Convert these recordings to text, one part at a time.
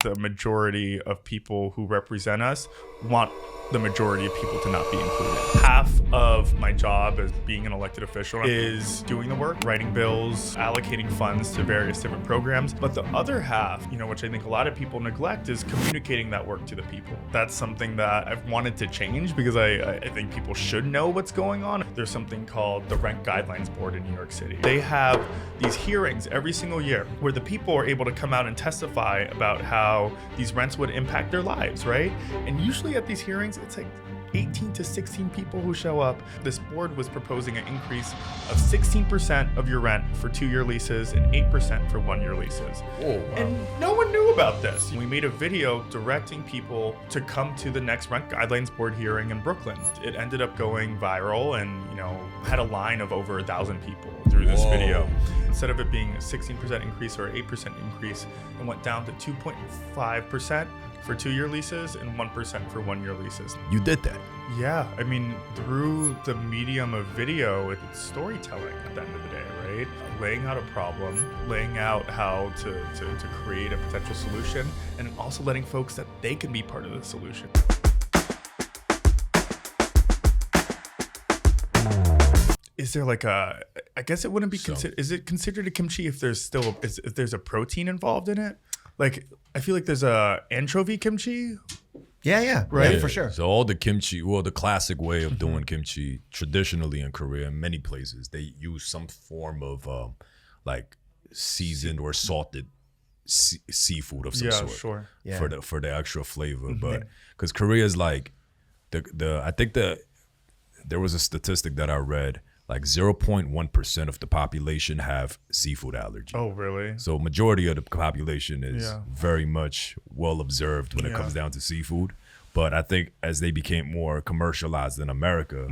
the majority of people who represent us want the majority of people to not be included. Half of my job as being an elected official is doing the work, writing bills, allocating funds to various different programs. But the other half, which I think a lot of people neglect, is communicating that work to the people. That's something that I've wanted to change because I think people should know what's going on. There's something called the Rent Guidelines Board in New York City. They have these hearings every single year where the people are able to come out and testify about how these rents would impact their lives, right? And usually at these hearings, it's like 18 to 16 people who show up. This board was proposing an increase of 16% of your rent for 2-year leases and 8% for 1-year leases. Oh, wow. And no one knew about this. We made a video directing people to come to the next Rent Guidelines Board hearing in Brooklyn. It ended up going viral and, had a line of over 1,000 people through this video. Instead of it being a 16% increase or 8% increase, it went down to 2.5% for 2-year leases and 1% for 1-year leases. You did that? Yeah, through the medium of video, it's storytelling at the end of the day, right? Laying out a problem, laying out how to create a potential solution, and also letting folks that they can be part of the solution. Is there I guess it wouldn't be considered, is it considered a kimchi if there's if there's a protein involved in it? I feel like there's a anchovy kimchi. Yeah, right, for sure. So all the kimchi, the classic way of doing kimchi traditionally in Korea, in many places, they use some form of seasoned or salted seafood of some sort. Sure. Yeah. For the extra flavor. But because Korea is I think there was a statistic that I read. 0.1% of the population have seafood allergy. Oh, really? So majority of the population is very much well observed when it comes down to seafood. But I think as they became more commercialized in America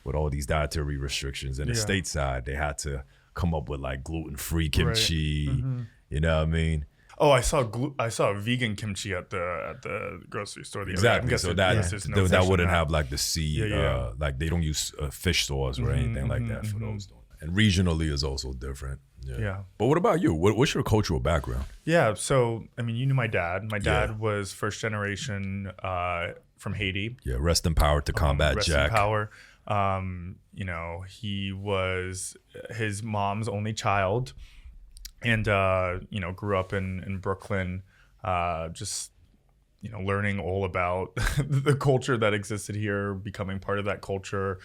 with all these dietary restrictions in the stateside, they had to come up with gluten-free kimchi. Right. You know what I mean? Oh, I saw vegan kimchi at the grocery store. Exactly. So that wouldn't have the sea, they don't use fish sauce or anything like that for those. And regionally is also different. Yeah. But what about you? What's your cultural background? Yeah. So, you knew my dad. My dad was first generation from Haiti. Yeah. Rest in power to Combat Jack. Rest in power. He was his mom's only child. And, grew up in Brooklyn, learning all about the culture that existed here, becoming part of that culture.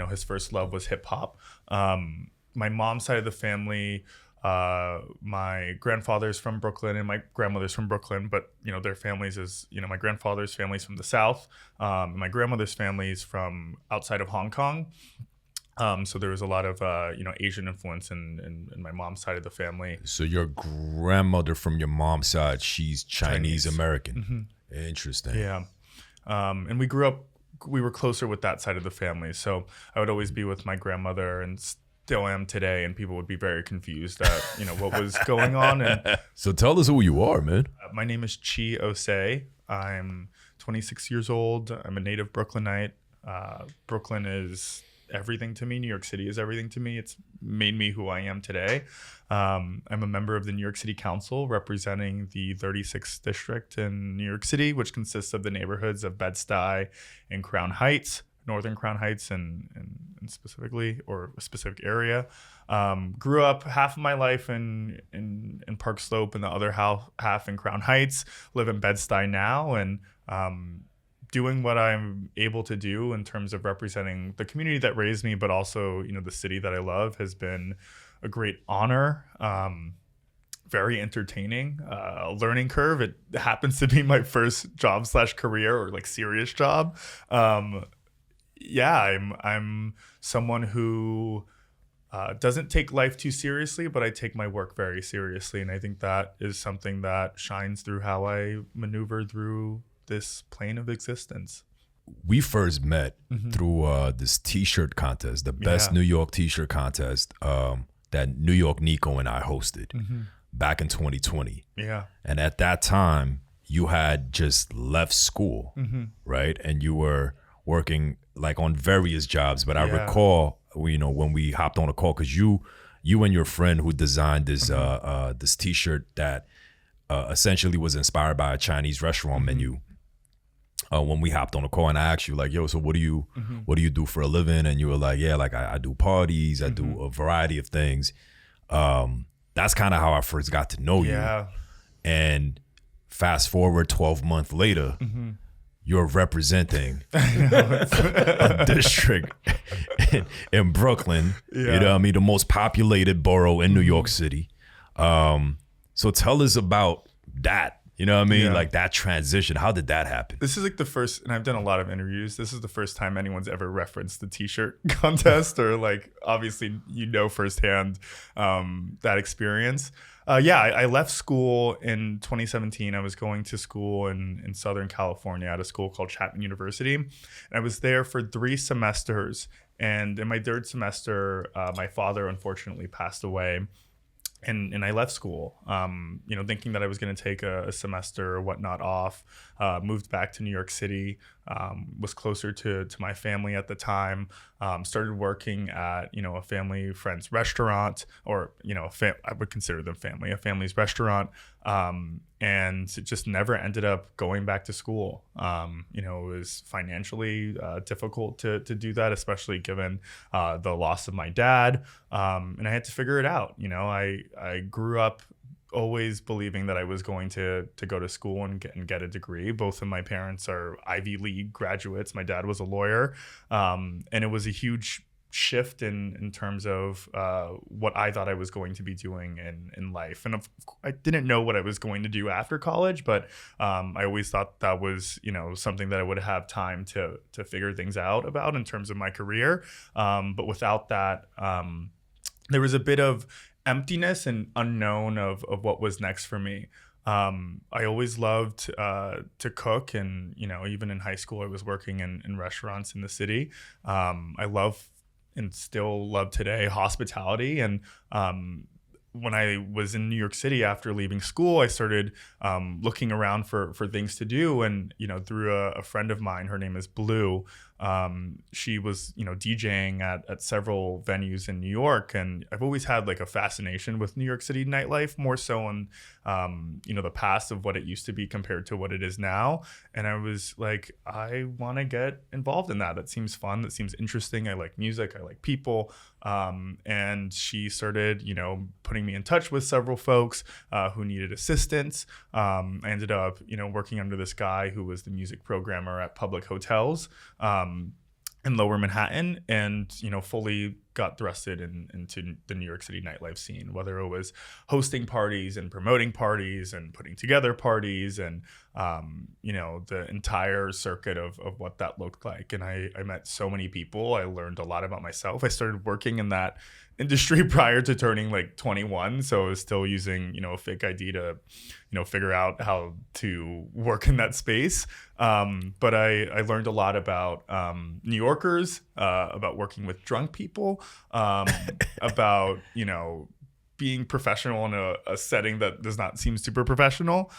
His first love was hip hop. My mom's side of the family, my grandfather's from Brooklyn and my grandmother's from Brooklyn, but, their families is, my grandfather's family's from the South. My grandmother's family's from outside of Hong Kong. So there was a lot of, Asian influence in my mom's side of the family. So your grandmother from your mom's side, she's Chinese American. Interesting. Yeah. And we were closer with that side of the family. So I would always be with my grandmother and still am today. And people would be very confused at, what was going on. And so tell us who you are, man. My name is Ossé. I'm 26 years old. I'm a native Brooklynite. Brooklyn is everything to me. New York City is everything to me. It's made me who I am today. I'm a member of the New York City Council representing the 36th district in New York City, which consists of the neighborhoods of Bed-Stuy and Crown Heights, Northern Crown Heights and specifically, or a specific area. Grew up half of my life in Park Slope and the other half in Crown Heights, live in Bed-Stuy now, and doing what I'm able to do in terms of representing the community that raised me, but also, the city that I love has been a great honor. Very entertaining, learning curve. It happens to be my first job / career or serious job. I'm someone who doesn't take life too seriously, but I take my work very seriously. And I think that is something that shines through how I maneuver through this plane of existence. We first met through this t-shirt contest, the best New York t-shirt contest that New York Nico and I hosted back in 2020. Yeah. And at that time, you had just left school, right? And you were working on various jobs. But I recall, when we hopped on a call, because you and your friend who designed this this t-shirt that essentially was inspired by a Chinese restaurant menu. When we hopped on a call and I asked you like, yo, so what do you do for a living? And you were like, yeah, like I do parties, I do a variety of things. That's kind of how I first got to know you. And fast forward 12 months later, you're representing a district in Brooklyn, you know what I mean, the most populated borough in New York City. So tell us about that. You know what I mean? Like that transition. How did that happen? This is like the first, and I've done a lot of interviews. This is the first time anyone's ever referenced the t-shirt contest or like, obviously, firsthand that experience. I left school in 2017. I was going to school in Southern California at a school called Chapman University. And I was there for 3 semesters. And in my 3rd semester, my father unfortunately passed away. And I left school, thinking that I was going to take a semester or whatnot off, moved back to New York City, was closer to my family at the time, started working at, a family friend's restaurant or, I would consider them family, a family's restaurant. And it just never ended up going back to school. It was financially difficult to do that, especially given the loss of my dad. And I had to figure it out. I grew up always believing that I was going to go to school and get a degree. Both of my parents are Ivy League graduates. My dad was a lawyer. And it was a huge shift in terms of what I thought I was going to be doing in life. And I didn't know what I was going to do after college, but I always thought that was, something that I would have time to figure things out about in terms of my career. But without that, there was a bit of emptiness and unknown of what was next for me. I always loved to cook, and even in high school I was working in restaurants in the city. I love and still love today hospitality, and when I was in New York City after leaving school, I started looking around for things to do, and through a friend of mine, her name is Blue. She was DJing at several venues in New York, and I've always had like a fascination with New York City nightlife, more so in the past of what it used to be compared to what it is now. And I was like, I want to get involved in that. That seems fun. That seems interesting. I like music. I like people. And she started putting me in touch with several folks who needed assistance. I ended up working under this guy who was the music programmer at public hotels in Lower Manhattan, and fully got thrusted into the New York City nightlife scene, whether it was hosting parties and promoting parties and putting together parties and the entire circuit of what that looked like. And I met so many people. I learned a lot about myself. I started working in that industry prior to turning like 21, so I was still using a fake ID to figure out how to work in that space. But I learned a lot about New Yorkers, about working with drunk people, about being professional in a setting that does not seem super professional.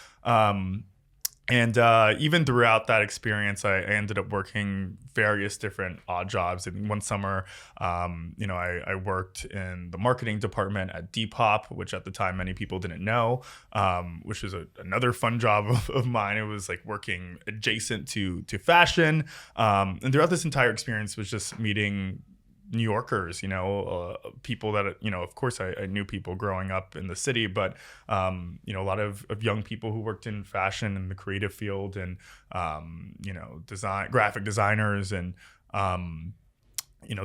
And even throughout that experience, I ended up working various different odd jobs. And one summer, I worked in the marketing department at Depop, which at the time many people didn't know, which was another fun job of mine. It was like working adjacent to fashion. And throughout this entire experience was just meeting New Yorkers, people that, of course I knew people growing up in the city, but, a lot of young people who worked in fashion and the creative field and, graphic designers. And,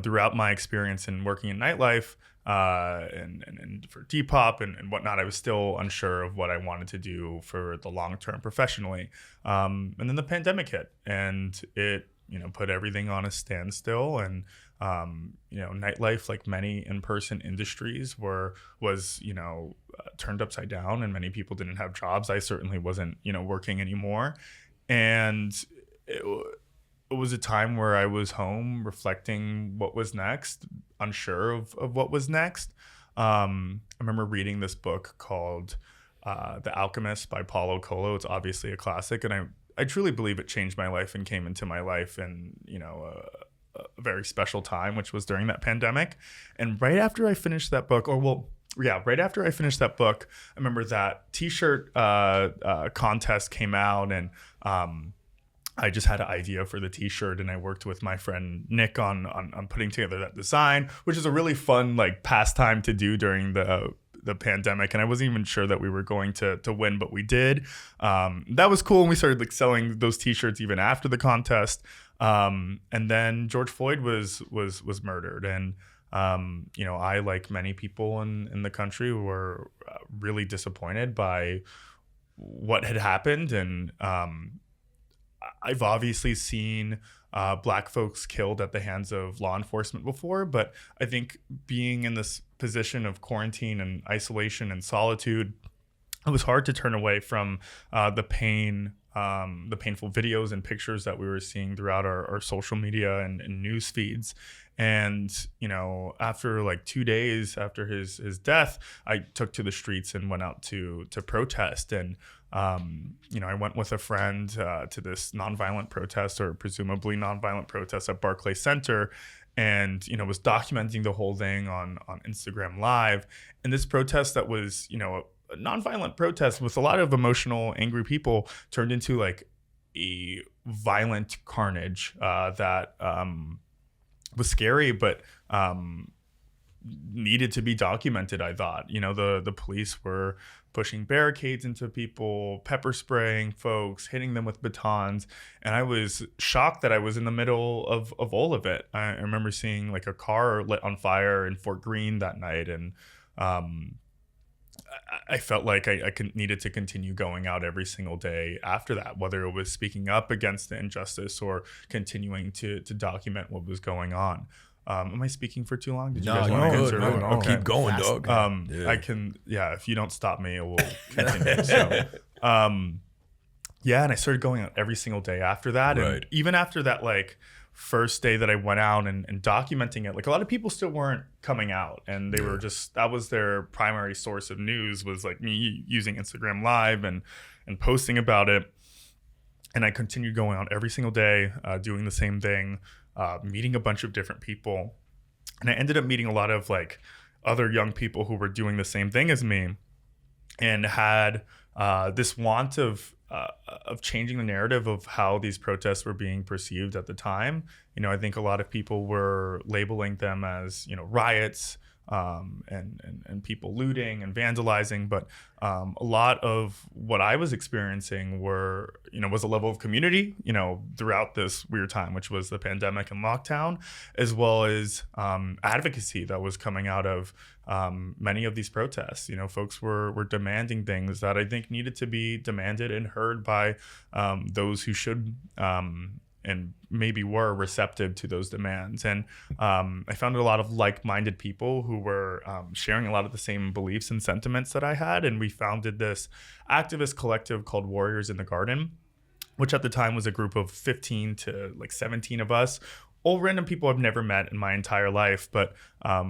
throughout my experience in working in nightlife, and for Depop and whatnot, I was still unsure of what I wanted to do for the long term professionally. And then the pandemic hit, and it, put everything on a standstill. And, nightlife, like many in-person industries, was turned upside down, and many people didn't have jobs. I certainly wasn't, working anymore. And it was a time where I was home reflecting what was next, unsure of what was next. I remember reading this book called The Alchemist by Paulo Coelho. It's obviously a classic, and I truly believe it changed my life and came into my life in a very special time, which was during that pandemic. And right after I finished that book, right after I finished that book, I remember that T-shirt contest came out, and I just had an idea for the T-shirt, and I worked with my friend Nick on putting together that design, which is a really fun like pastime to do during the pandemic. And I wasn't even sure that we were going to win, but we did. That was cool, and we started like selling those T-shirts even after the contest. And then George Floyd was murdered, and I, like many people in the country, were really disappointed by what had happened. And I've obviously seen Black folks killed at the hands of law enforcement before, but I think being in this position of quarantine and isolation and solitude, it was hard to turn away from the pain, the painful videos and pictures that we were seeing throughout our social media and news feeds. And, after like 2 days after his death, I took to the streets and went out to protest. And, I went with a friend to this nonviolent protest, or presumably nonviolent protest, at Barclays Center, and, was documenting the whole thing on Instagram Live. And this protest that was, a nonviolent protest with a lot of emotional, angry people, turned into like a violent carnage that was scary, but needed to be documented, I thought. The police were pushing barricades into people, pepper spraying folks, hitting them with batons. And I was shocked that I was in the middle of all of it. I remember seeing like a car lit on fire in Fort Greene that night. And I felt like I needed to continue going out every single day after that, whether it was speaking up against the injustice or continuing to document what was going on. Am I speaking for too long? Did you guys want to answer? No. Okay. Keep going, dog. I can, if you don't stop me, it will continue. So, and I started going out every single day after that. Right. And even after that, like, first day that I went out and documenting it, like, a lot of people still weren't coming out, and they were just, that was their primary source of news, was like me using Instagram Live and posting about it. And I continued going out every single day, doing the same thing, meeting a bunch of different people. And I ended up meeting a lot of like other young people who were doing the same thing as me, and had this want of changing the narrative of how these protests were being perceived at the time. I think a lot of people were labeling them as, riots, and people looting and vandalizing. But a lot of what I was experiencing was a level of community, throughout this weird time, which was the pandemic and lockdown, as well as advocacy that was coming out of many of these protests. Folks were demanding things that I think needed to be demanded and heard by those who should and maybe were receptive to those demands. And I found a lot of like-minded people who were sharing a lot of the same beliefs and sentiments that I had. And we founded this activist collective called Warriors in the Garden, which at the time was a group of 15 to like 17 of us, all random people I've never met in my entire life, but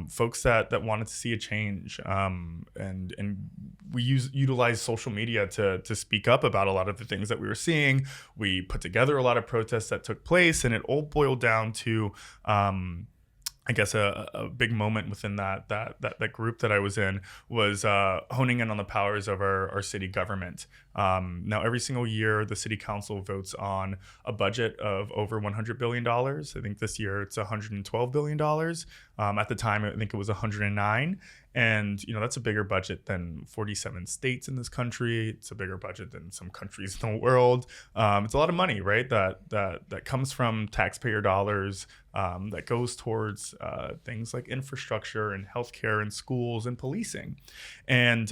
folks that wanted to see a change. And we utilize social media to speak up about a lot of the things that we were seeing. We put together a lot of protests that took place, and it all boiled down to I guess a big moment within that group that I was in was honing in on the powers of our city government. Now, every single year, the city council votes on a budget of over $100 billion. I think this year it's $112 billion. At the time, I think it was 109. And, that's a bigger budget than 47 states in this country. It's a bigger budget than some countries in the world. It's a lot of money, right? That comes from taxpayer dollars, that goes towards things like infrastructure and healthcare and schools and policing. And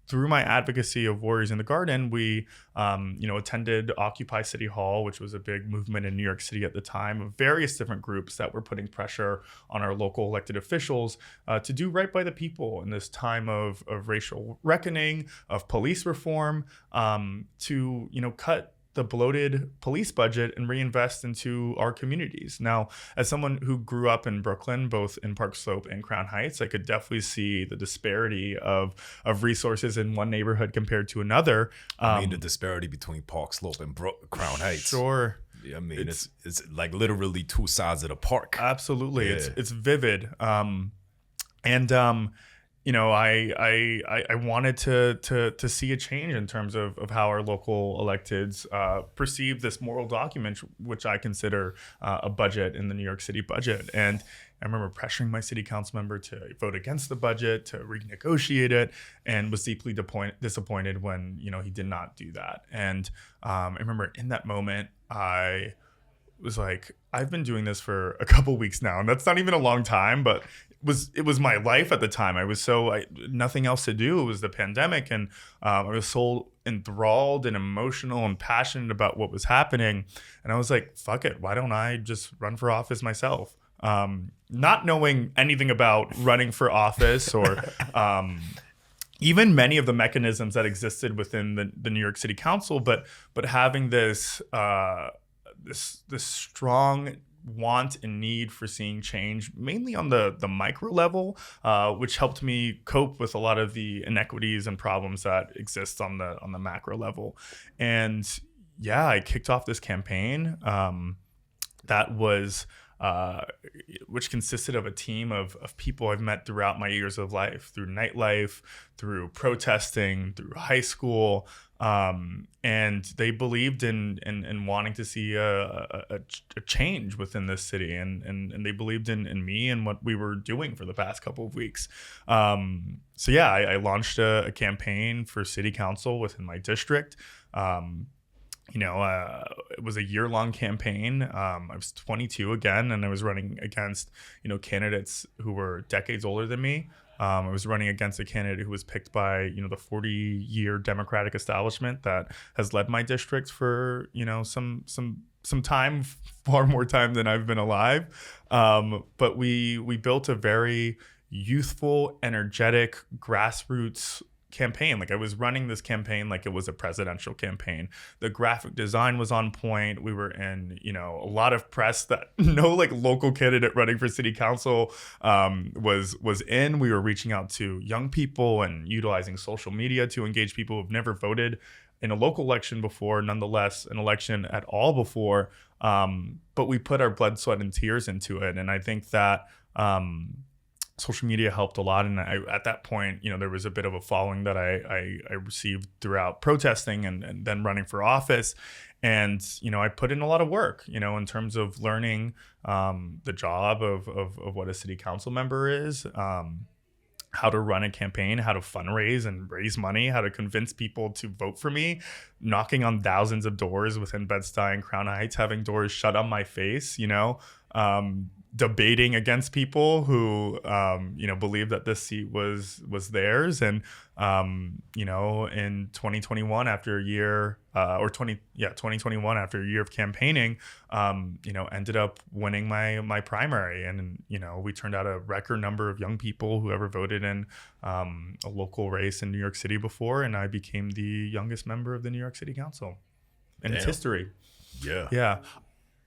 through my advocacy of Warriors in the Garden, we, attended Occupy City Hall, which was a big movement in New York City at the time, of various different groups that were putting pressure on our local elected officials to do right by the people in this time of racial reckoning, of police reform, to, cut the bloated police budget and reinvest into our communities. Now, as someone who grew up in Brooklyn, both in Park Slope and Crown Heights, I could definitely see the disparity of resources in one neighborhood compared to another. The disparity between Park Slope and Crown Heights. Sure. Yeah, it's like literally two sides of the park. Absolutely. Yeah. It's vivid. I wanted to see a change in terms of how our local electeds perceive this moral document, which I consider a budget in the New York City budget. And I remember pressuring my city council member to vote against the budget, to renegotiate it, and was deeply disappointed when, he did not do that. And I remember in that moment, I was like, I've been doing this for a couple weeks now, and that's not even a long time, but it was my life at the time. I was nothing else to do. It was the pandemic, and I was so enthralled and emotional and passionate about what was happening. And I was like, fuck it, why don't I just run for office myself? Not knowing anything about running for office or even many of the mechanisms that existed within the New York City Council, but having this strong want and need for seeing change, mainly on the micro level, which helped me cope with a lot of the inequities and problems that exist on the macro level. And yeah, I kicked off this campaign that was which consisted of a team of people I've met throughout my years of life, through nightlife, through protesting, through high school. And they believed in wanting to see a change within this city, and they believed in me and what we were doing for the past couple of weeks. So yeah, I launched a campaign for city council within my district. It was a year-long campaign. I was 22 again, and I was running against, candidates who were decades older than me. I was running against a candidate who was picked by, the 40-year Democratic establishment that has led my district for, some time, far more time than I've been alive. But we built a very youthful, energetic, grassroots campaign. Like, I was running this campaign like it was a presidential campaign. The graphic design was on point. We were in, a lot of press that no local candidate running for city council was in. We were reaching out to young people and utilizing social media to engage people who've never voted in a local election before, nonetheless an election at all before. But we put our blood, sweat, and tears into it. And I think that social media helped a lot. And at that point, there was a bit of a following that I received throughout protesting and then running for office. And, I put in a lot of work, in terms of learning the job of what a city council member is, how to run a campaign, how to fundraise and raise money, how to convince people to vote for me, knocking on thousands of doors within Bed-Stuy and Crown Heights, having doors shut on my face, debating against people who, believe that this seat was theirs. And, in 2021, after a year, 2021, after a year of campaigning, ended up winning my primary. And, we turned out a record number of young people who ever voted in a local race in New York City before. And I became the youngest member of the New York City Council. And it's history. Yeah. Yeah.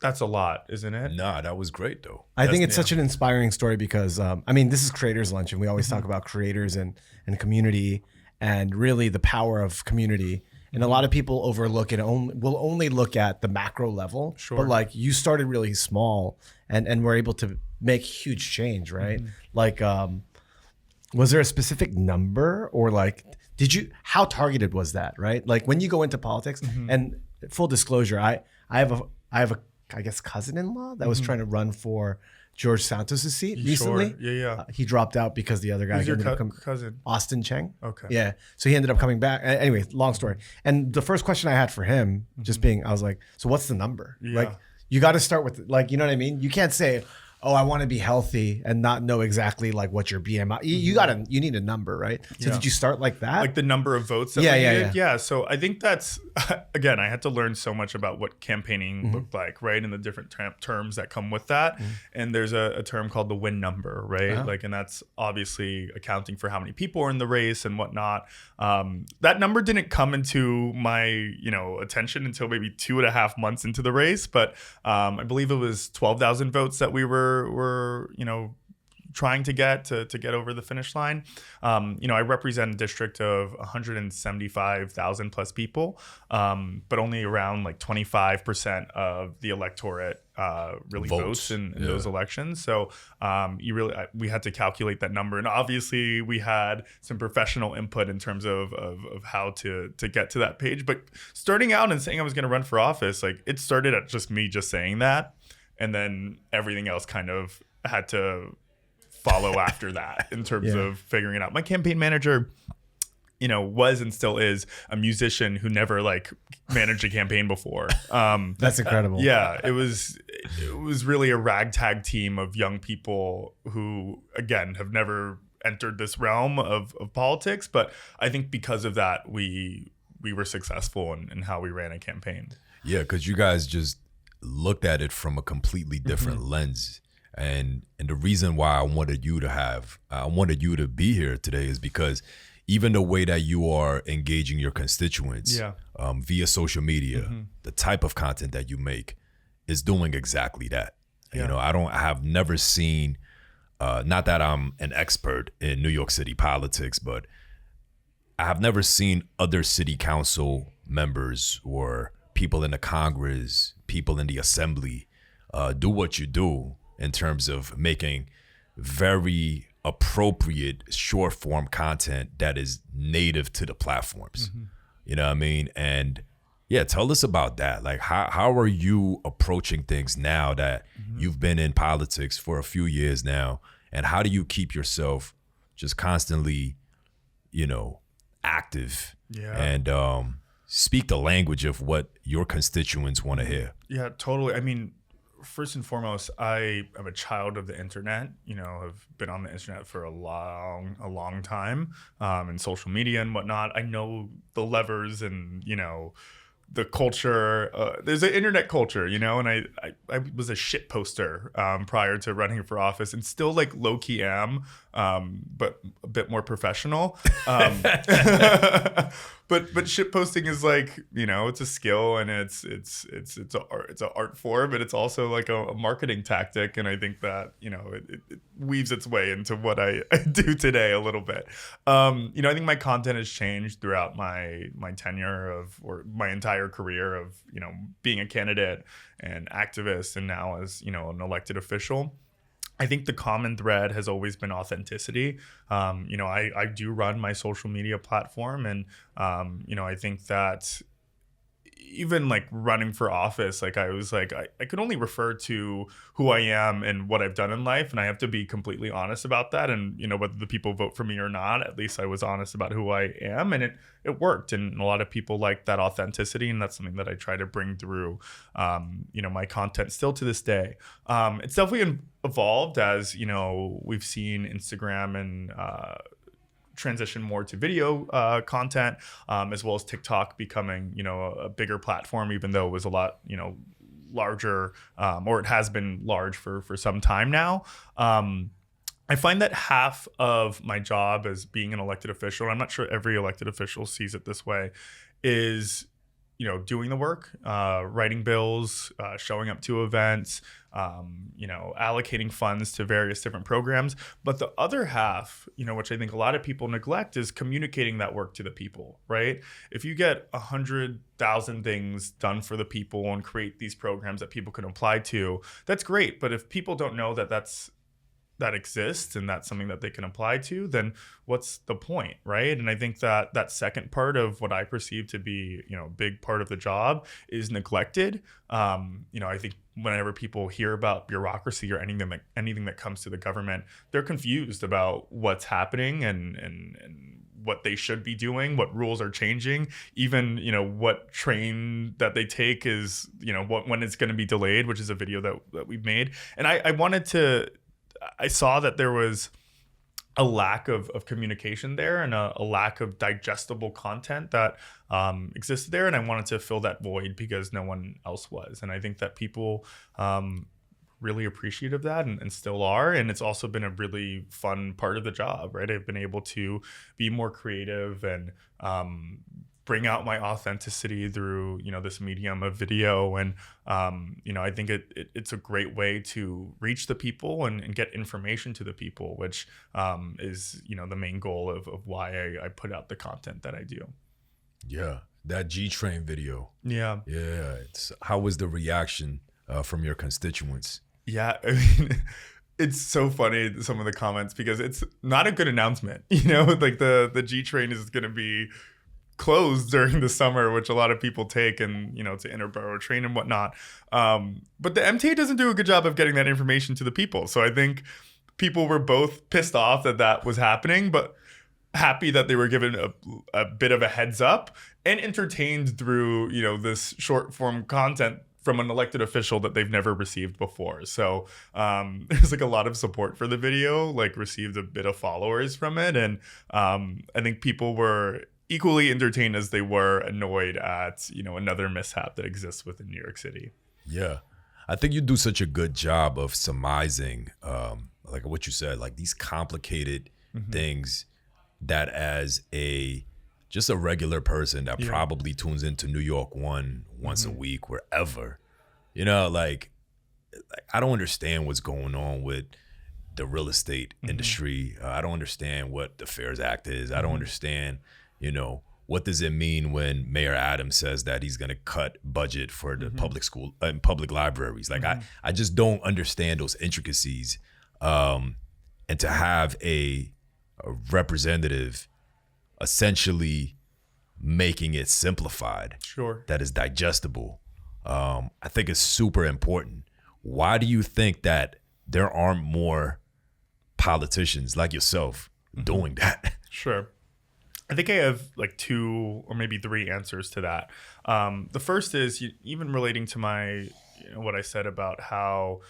That's a lot, isn't it? Nah, that was great though. I think it's such an inspiring story because, this is Creators Lunch, and we always talk about creators and community and really the power of community. And a lot of people overlook it, will only look at the macro level. Sure. But you started really small and were able to make huge change, right? Was there a specific number or how targeted was that, right? When you go into politics, and full disclosure, I have a I guess cousin-in-law that was trying to run for George Santos' seat recently. Sure. Yeah. He dropped out because the other guy. Who's your cousin? Austin Cheng. Okay. Yeah. So he ended up coming back. Anyway, long story. And the first question I had for him, I was like, so what's the number? Yeah. You got to start with, you know what I mean? You can't say, oh, I want to be healthy and not know exactly what your BMI. You need a number, right? So did you start like that? Like the number of votes that we needed? Yeah. So I think that's, again, I had to learn so much about what campaigning looked like, right? And the different terms that come with that. And there's a term called the win number, right? And that's obviously accounting for how many people are in the race and whatnot. That number didn't come into my, attention until maybe 2.5 months into the race. But I believe it was 12,000 votes that we were trying to get over the finish line. I represent a district of 175,000 plus people, but only around like 25% of the electorate really votes in those elections. So we had to calculate that number, and obviously we had some professional input in terms of how to get to that page. But starting out and saying I was going to run for office, like it started at just me just saying that, and then everything else kind of had to follow after that in terms of figuring it out. My campaign manager, was and still is a musician who never like managed a campaign before. That's incredible. Yeah, it was really a ragtag team of young people who, again, have never entered this realm of politics. But I think because of that, we were successful in how we ran a campaign. Yeah, because you guys just looked at it from a completely different lens. And the reason why I wanted you to be here today is because even the way that you are engaging your constituents via social media, the type of content that you make is doing exactly that. Yeah. I have never seen, not that I'm an expert in New York City politics, but I have never seen other city council members or people in the Congress, people in the assembly, do what you do in terms of making very appropriate short form content that is native to the platforms. You know what I mean? And yeah, tell us about that. Like how are you approaching things now that you've been in politics for a few years now? And how do you keep yourself just constantly, active and speak the language of what your constituents want to hear? Yeah, totally. I mean, first and foremost, I am a child of the internet. I've been on the internet for a long time, and social media and whatnot. I know the levers and the culture. There's an internet culture, and I was a shit poster prior to running for office, and still like low key am, but a bit more professional. But shit posting is like, it's a skill, and it's an art form, but it's also like a marketing tactic. And I think that, it weaves its way into what I do today a little bit. I think my content has changed throughout my tenure or my entire career of, being a candidate and activist, and now as, an elected official. I think the common thread has always been authenticity. I do run my social media platform, and I think that even like running for office, like I was like, I could only refer to who I am and what I've done in life, and I have to be completely honest about that. And whether the people vote for me or not, at least I was honest about who I am, and it worked. And a lot of people like that authenticity, and that's something that I try to bring through my content still to this day. It's definitely evolved as we've seen Instagram and transition more to video content, as well as TikTok becoming a bigger platform, even though it was a lot larger, or it has been large for some time now. I find that half of my job as being an elected official, and I'm not sure every elected official sees it this way, is doing the work, writing bills, showing up to events, allocating funds to various different programs. But the other half, which I think a lot of people neglect, is communicating that work to the people, right? If you get 100,000 things done for the people and create these programs that people can apply to, that's great. But if people don't know that exists and that's something that they can apply to, then what's the point, right? And I think that second part of what I perceive to be, a big part of the job is neglected. I think whenever people hear about bureaucracy or anything that comes to the government, they're confused about what's happening and what they should be doing, what rules are changing, even, what train that they take is, when it's going to be delayed, which is a video that we've made. And I saw that there was a lack of communication there, and a lack of digestible content that existed there. And I wanted to fill that void because no one else was. And I think that people really appreciative of that and still are. And it's also been a really fun part of the job, right? I've been able to be more creative and bring out my authenticity through, this medium of video. And, I think it's a great way to reach the people and get information to the people, which is, the main goal of why I put out the content that I do. Yeah. That G-Train video. Yeah. Yeah. How was the reaction from your constituents? Yeah. It's so funny, some of the comments, because it's not a good announcement. Like the G-Train is going to be closed during the summer, which a lot of people take, and to interborough train and whatnot. But the MTA doesn't do a good job of getting that information to the people. So I think people were both pissed off that was happening, but happy that they were given a bit of a heads up and entertained through this short form content from an elected official that they've never received before. So there's like a lot of support for the video, like received a bit of followers from it. And I think people were equally entertained as they were annoyed at, another mishap that exists within New York City. Yeah. I think you do such a good job of surmising, like what you said, like these complicated things that as just a regular person that probably tunes into New York One once a week, wherever, like I don't understand what's going on with the real estate industry. I don't understand what the FAIRS Act is. I don't understand, what does it mean when Mayor Adams says that he's going to cut budget for the public school and public libraries? Like I just don't understand those intricacies. And to have a representative essentially making it simplified, that is digestible, I think is super important. Why do you think that there aren't more politicians like yourself doing that? Sure. I think I have like 2 or maybe 3 answers to that. The first is even relating to my, what I said about how,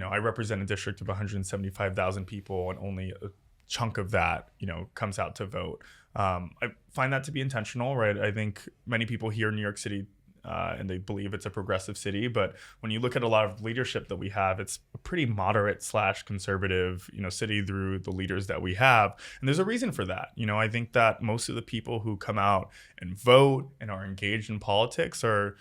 I represent a district of 175,000 people and only a chunk of that, comes out to vote. I find that to be intentional, right? I think many people here in New York City and they believe it's a progressive city, but when you look at a lot of leadership that we have, it's a pretty moderate / conservative, city through the leaders that we have. And there's a reason for that. I think that most of the people who come out and vote and are engaged in politics are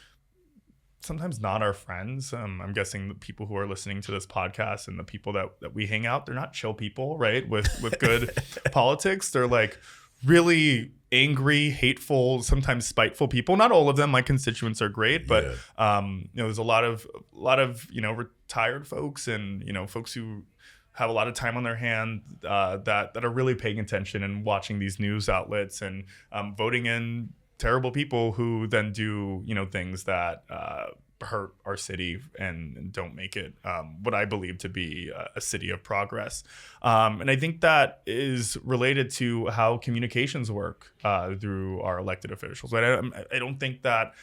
sometimes not our friends. I'm guessing the people who are listening to this podcast and the people that we hang out, they're not chill people, right? With good politics. They're like really angry, hateful, sometimes spiteful people. Not all of them. My constituents are great, but there's a lot of retired folks and folks who have a lot of time on their hand that are really paying attention and watching these news outlets and voting in terrible people who then do things that hurt our city and don't make it what I believe to be a city of progress. And I think that is related to how communications work through our elected officials. I don't think that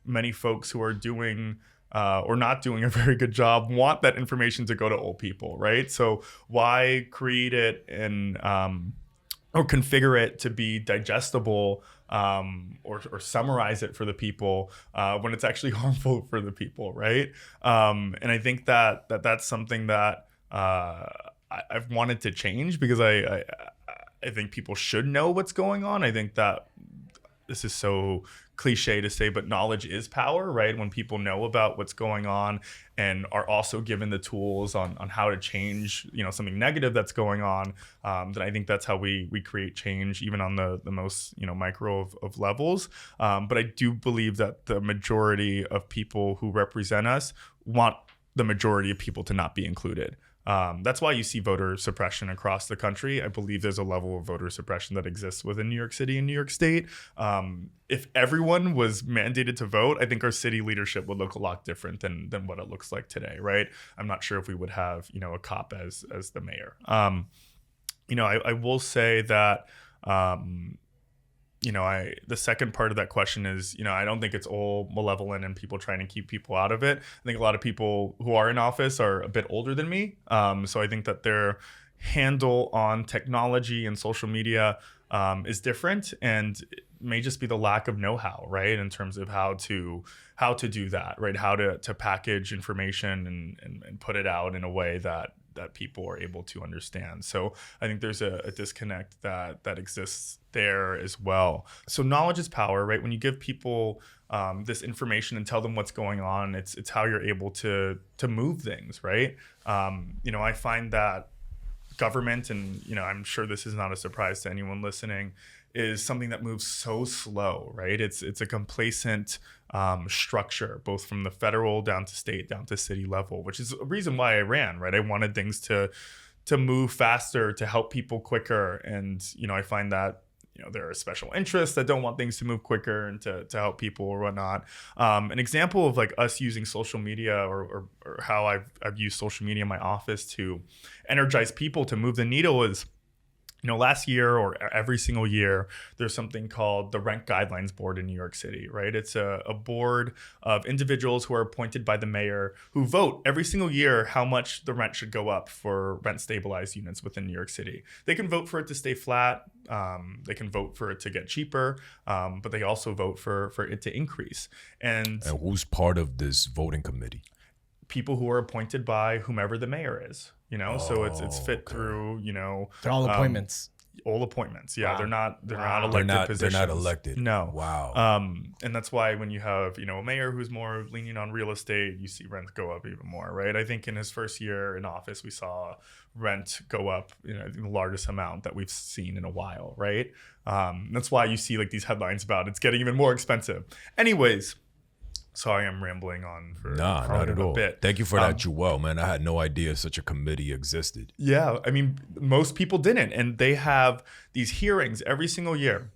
many folks who are doing or not doing a very good job want that information to go to old people, right? So why create it and or configure it to be digestible or summarize it for the people when it's actually harmful for the people, right? And I think that's something that I've wanted to change because I think people should know what's going on. I think that this is so cliche to say, but knowledge is power, right? When people know about what's going on and are also given the tools on how to change, something negative that's going on, then I think that's how we create change, even on the most, micro of levels. But I do believe that the majority of people who represent us want the majority of people to not be included. That's why you see voter suppression across the country. I believe there's a level of voter suppression that exists within New York City and New York State. If everyone was mandated to vote, I think our city leadership would look a lot different than what it looks like today, right? I'm not sure if we would have, a cop as the mayor. I will say that, the second part of that question is, I don't think it's all malevolent and people trying to keep people out of it. I think a lot of people who are in office are a bit older than me. So I think that their handle on technology and social media is different, and it may just be the lack of know-how, right? In terms of how to do that, right? How to package information and put it out in a way that that people are able to understand. So I think there's a disconnect that exists there as well. So knowledge is power, right? When you give people this information and tell them what's going on, it's how you're able to move things, right? I find that government, and I'm sure this is not a surprise to anyone listening, is something that moves so slow, right? It's a complacent structure, both from the federal down to state, down to city level, which is a reason why I ran, right? I wanted things to move faster, to help people quicker. And, I find that, there are special interests that don't want things to move quicker and to help people or whatnot. An example of like us using social media or how I've used social media in my office to energize people to move the needle is, last year or every single year, there's something called the Rent Guidelines Board in New York City, right? It's a board of individuals who are appointed by the mayor who vote every single year how much the rent should go up for rent stabilized units within New York City. They can vote for it to stay flat. They can vote for it to get cheaper, but they also vote for it to increase. And who's part of this voting committee? People who are appointed by whomever the mayor is. So it's fit through, they're all appointments. All appointments. Yeah. Wow. They're not elected positions. They're not elected. No. Wow. And that's why when you have, a mayor who's more lenient on real estate, you see rent go up even more, right? I think in his first year in office, we saw rent go up, the largest amount that we've seen in a while, right? That's why you see like these headlines about it's getting even more expensive. Anyways, sorry, I'm rambling on for not at all. A bit. Thank you for that, Joel, man. I had no idea such a committee existed. Yeah, I mean, most people didn't. And they have these hearings every single year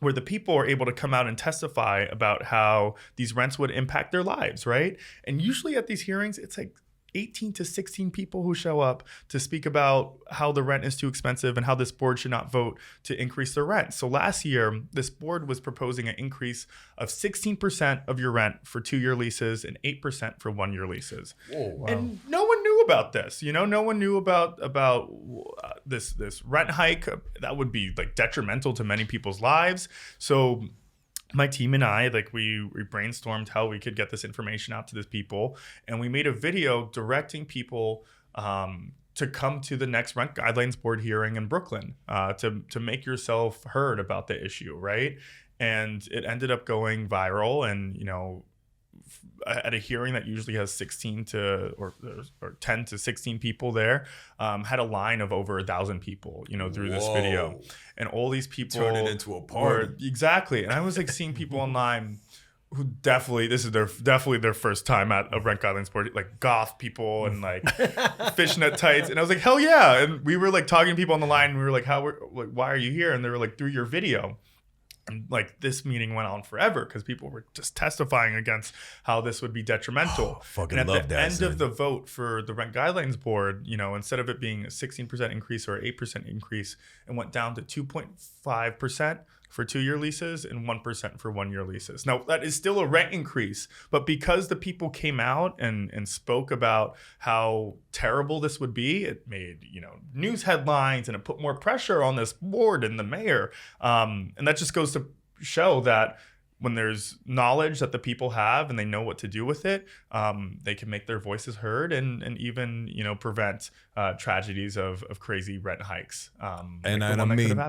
where the people are able to come out and testify about how these rents would impact their lives, right? And usually at these hearings, it's like 18 to 16 people who show up to speak about how the rent is too expensive and how this board should not vote to increase the rent. So last year, this board was proposing an increase of 16% of your rent for 2-year leases and 8% for 1-year leases. Whoa, wow. And no one knew about this. No one knew about this rent hike that would be like detrimental to many people's lives. So my team and I, we brainstormed how we could get this information out to these people, and we made a video directing people to come to the next Rent Guidelines Board hearing in Brooklyn to make yourself heard about the issue, right? And it ended up going viral, and at a hearing that usually has 16 to or 10 to 16 people there, had a line of over 1,000 people, through this video, and all these people turned it into a party. Exactly. And I was like seeing people online who definitely their first time at a Rent Guidelines Board, like goth people and like fishnet tights, and I was like, hell yeah! And we were like talking to people on the line, and we were like, why are you here? And they were like, through your video. And like this meeting went on forever because people were just testifying against how this would be detrimental. Fucking and love at the that. end of the vote for the Rent Guidelines Board, instead of it being a 16% increase or 8% increase, it went down to 2.5% for 2-year leases and 1% for 1-year leases. Now, that is still a rent increase, but because the people came out and spoke about how terrible this would be, it made, news headlines, and it put more pressure on this board and the mayor. And that just goes to show that when there's knowledge that the people have and they know what to do with it, they can make their voices heard and even, prevent tragedies of crazy rent hikes. And I mean,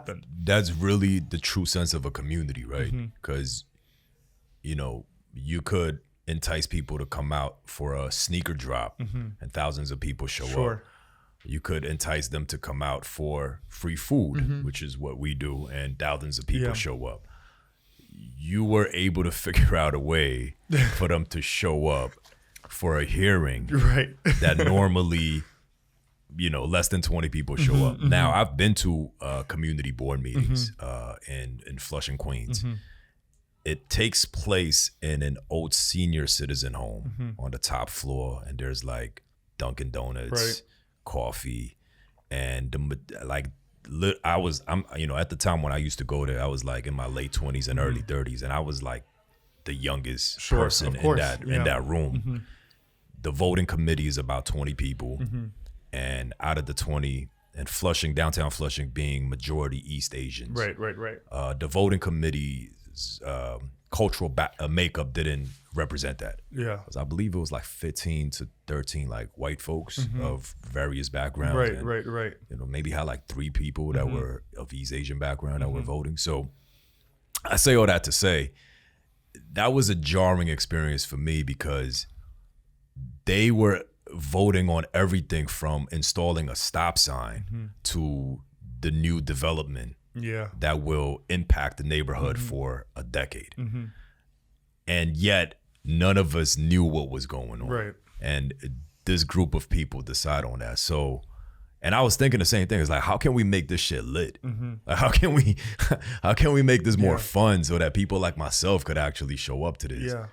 that's really the true sense of a community, right? Because, you could entice people to come out for a sneaker drop and thousands of people show up. You could entice them to come out for free food, which is what we do, and thousands of people show up. You were able to figure out a way for them to show up for a hearing that normally, less than 20 people show up. Now, I've been to community board meetings in Flushing, Queens. It takes place in an old senior citizen home on the top floor, and there's like Dunkin' Donuts, coffee, and I'm at the time when I used to go there, I was like in my late 20s and early 30s, and I was like the youngest person in that room. The voting committee is about 20 people, and out of the 20, and Flushing, downtown Flushing being majority East Asians. Right. The voting committee's cultural makeup didn't represent that. Yeah. 'Cause I believe it was like 15 to 13 like white folks of various backgrounds. Right, and, right. You know, maybe had like 3 people that were of East Asian background that were voting. So I say all that to say that was a jarring experience for me because they were voting on everything from installing a stop sign to the new development that will impact the neighborhood for a decade. And yet none of us knew what was going on. Right. And this group of people decide on that. So, and I was thinking the same thing. It's like, how can we make this shit lit? Like, how can we make this more fun so that people like myself could actually show up to this? Yeah.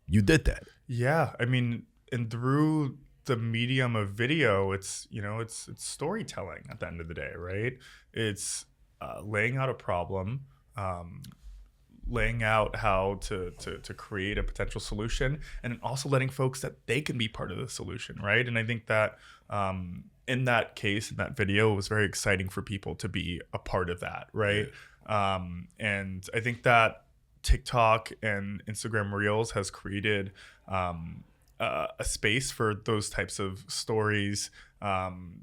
You did that. Yeah. I mean, and through the medium of video, it's, you know, it's storytelling at the end of the day, right? It's laying out a problem, laying out how to create a potential solution, and also letting folks that they can be part of the solution, right? And I think that in that case, in that video, it was very exciting for people to be a part of that, right? And I think that TikTok and Instagram Reels has created a space for those types of stories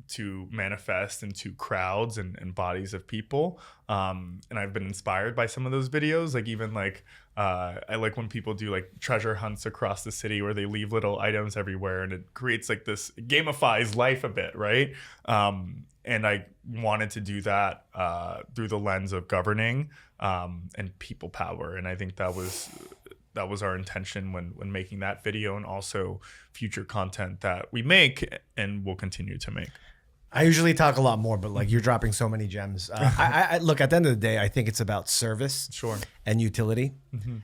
to manifest into crowds and bodies of people. And I've been inspired by some of those videos. Like even like, I like when people do like treasure hunts across the city where they leave little items everywhere and it creates like this, it gamifies life a bit, right? And I wanted to do that through the lens of governing and people power. And I think that was our intention when making that video, and also future content that we make and will continue to make. I usually talk a lot more, but like you're dropping so many gems. I look, at the end of the day, I think it's about service and utility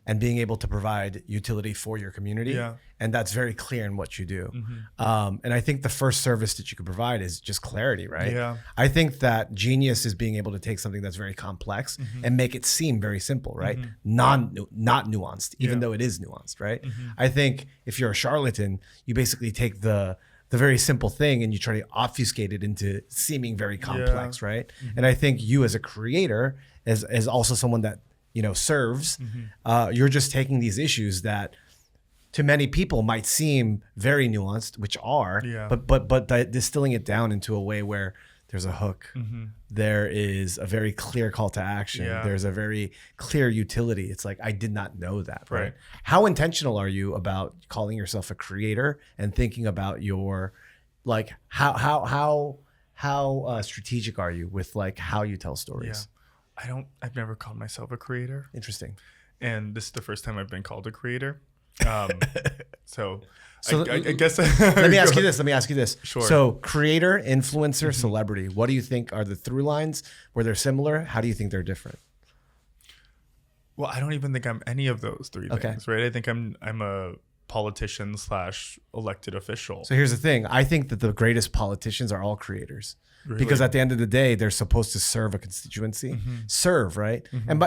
and being able to provide utility for your community. Yeah. And that's very clear in what you do. And I think the first service that you could provide is just clarity, right? Yeah. I think that genius is being able to take something that's very complex and make it seem very simple, right? Not nuanced, even though it is nuanced, right? I think if you're a charlatan, you basically take the very simple thing and you try to obfuscate it into seeming very complex, right? And I think you as a creator, as also someone that, you know, serves, you're just taking these issues that to many people might seem very nuanced, which are, but distilling it down into a way where there's a hook, there is a very clear call to action, there's a very clear utility. It's like, I did not know that, right? How intentional are you about calling yourself a creator and thinking about your, like, how strategic are you with like how you tell stories? I've never called myself a creator. Interesting. And this is the first time I've been called a creator. So I guess let me ask you this. Sure. So creator, influencer, celebrity, what do you think are the through lines where they're similar? How do you think they're different? Well, I don't even think I'm any of those three things, right? I think I'm a politician / elected official. So here's the thing. I think that the greatest politicians are all creators. Really? Because at the end of the day, they're supposed to serve a constituency, right? And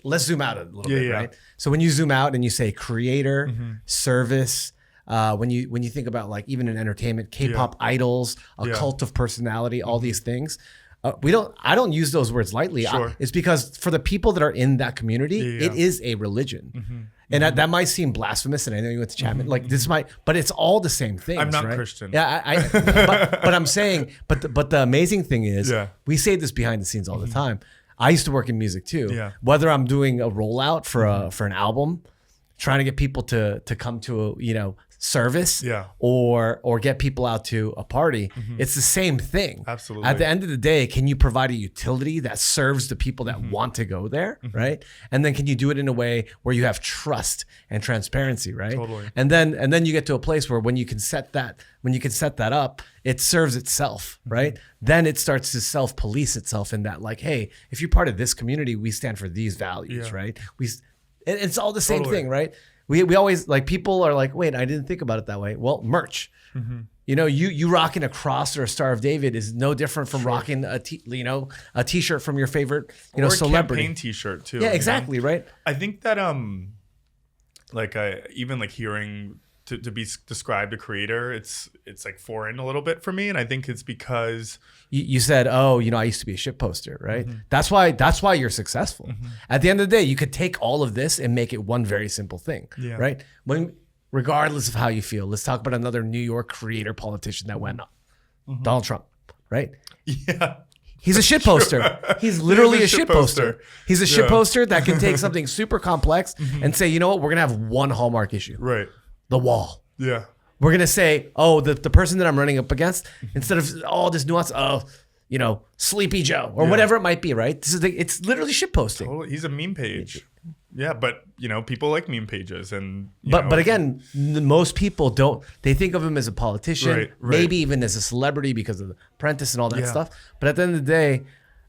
let's zoom out a little bit, right? So when you zoom out and you say creator, service, when you think about like even in entertainment, K-pop idols, a cult of personality, all these things, I don't use those words lightly. It's because for the people that are in that community, it is a religion. And that might seem blasphemous, and I know you went to Chapman. Like this but it's all the same thing. I'm not right? Christian. Yeah, but I'm saying, but the amazing thing is, we say this behind the scenes all the time. I used to work in music too. Yeah. Whether I'm doing a rollout for an album, trying to get people to come to a service, or get people out to a party, it's the same thing. Absolutely. At the end of the day, can you provide a utility that serves the people that want to go there, right? And then can you do it in a way where you have trust and transparency, right? Totally. And then you get to a place where when you can set that up, it serves itself, right? Then it starts to self-police itself in that, like, hey, if you're part of this community, we stand for these values, right? It's all the same thing, right? We always, like, people are like, wait, I didn't think about it that way. Well, merch. You rocking a cross or a Star of David is no different from rocking a t-shirt from your favorite, or celebrity. A campaign t-shirt too. Yeah, exactly, right? I think that even like hearing to be described a creator, it's like foreign a little bit for me, and I think it's because you said, oh, I used to be a shit poster, right? That's why you're successful. At the end of the day, you could take all of this and make it one very simple thing, right? Regardless of how you feel, let's talk about another New York creator politician that went up, Donald Trump, right? Yeah. He's a shit poster. He's literally a shit poster. He's a shit poster that can take something super complex and say, you know what, we're gonna have one hallmark issue, right? The wall. Yeah. We're gonna say, oh, the person that I'm running up against, instead of all this nuance, Sleepy Joe or whatever it might be, right? It's literally shit posting. Totally. He's a meme page. Yeah, but people like meme pages, and but again, most people don't. They think of him as a politician, right. maybe even as a celebrity because of The Apprentice and all that stuff. But at the end of the day,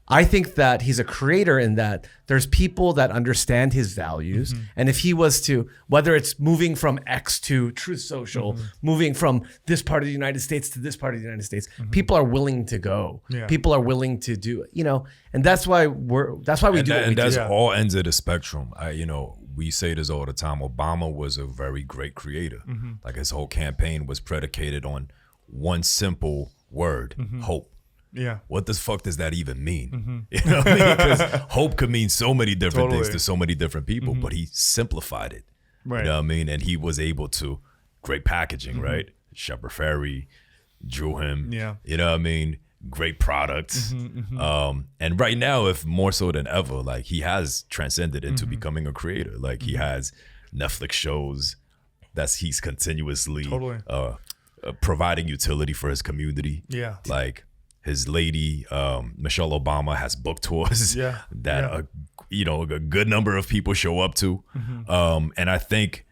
I think that he's a creator in that there's people that understand his values. And if he was to, whether it's moving from X to Truth Social, moving from this part of the United States to this part of the United States, people are willing to go. Yeah. People are willing to do, and that's why we do what we do. That's all ends of the spectrum. We say this all the time. Obama was a very great creator. Like his whole campaign was predicated on one simple word, hope. Yeah. What the fuck does that even mean? You know what I mean? Because hope could mean so many different things to so many different people, but he simplified it. Right. You know what I mean? And he was able to, great packaging, right? Shepard Fairey drew him. Yeah. You know what I mean? Great products. And right now, if more so than ever, like he has transcended into becoming a creator. Like he has Netflix shows he's continuously providing utility for his community. Yeah. Like his lady, Michelle Obama, has book tours that a good number of people show up to. And I think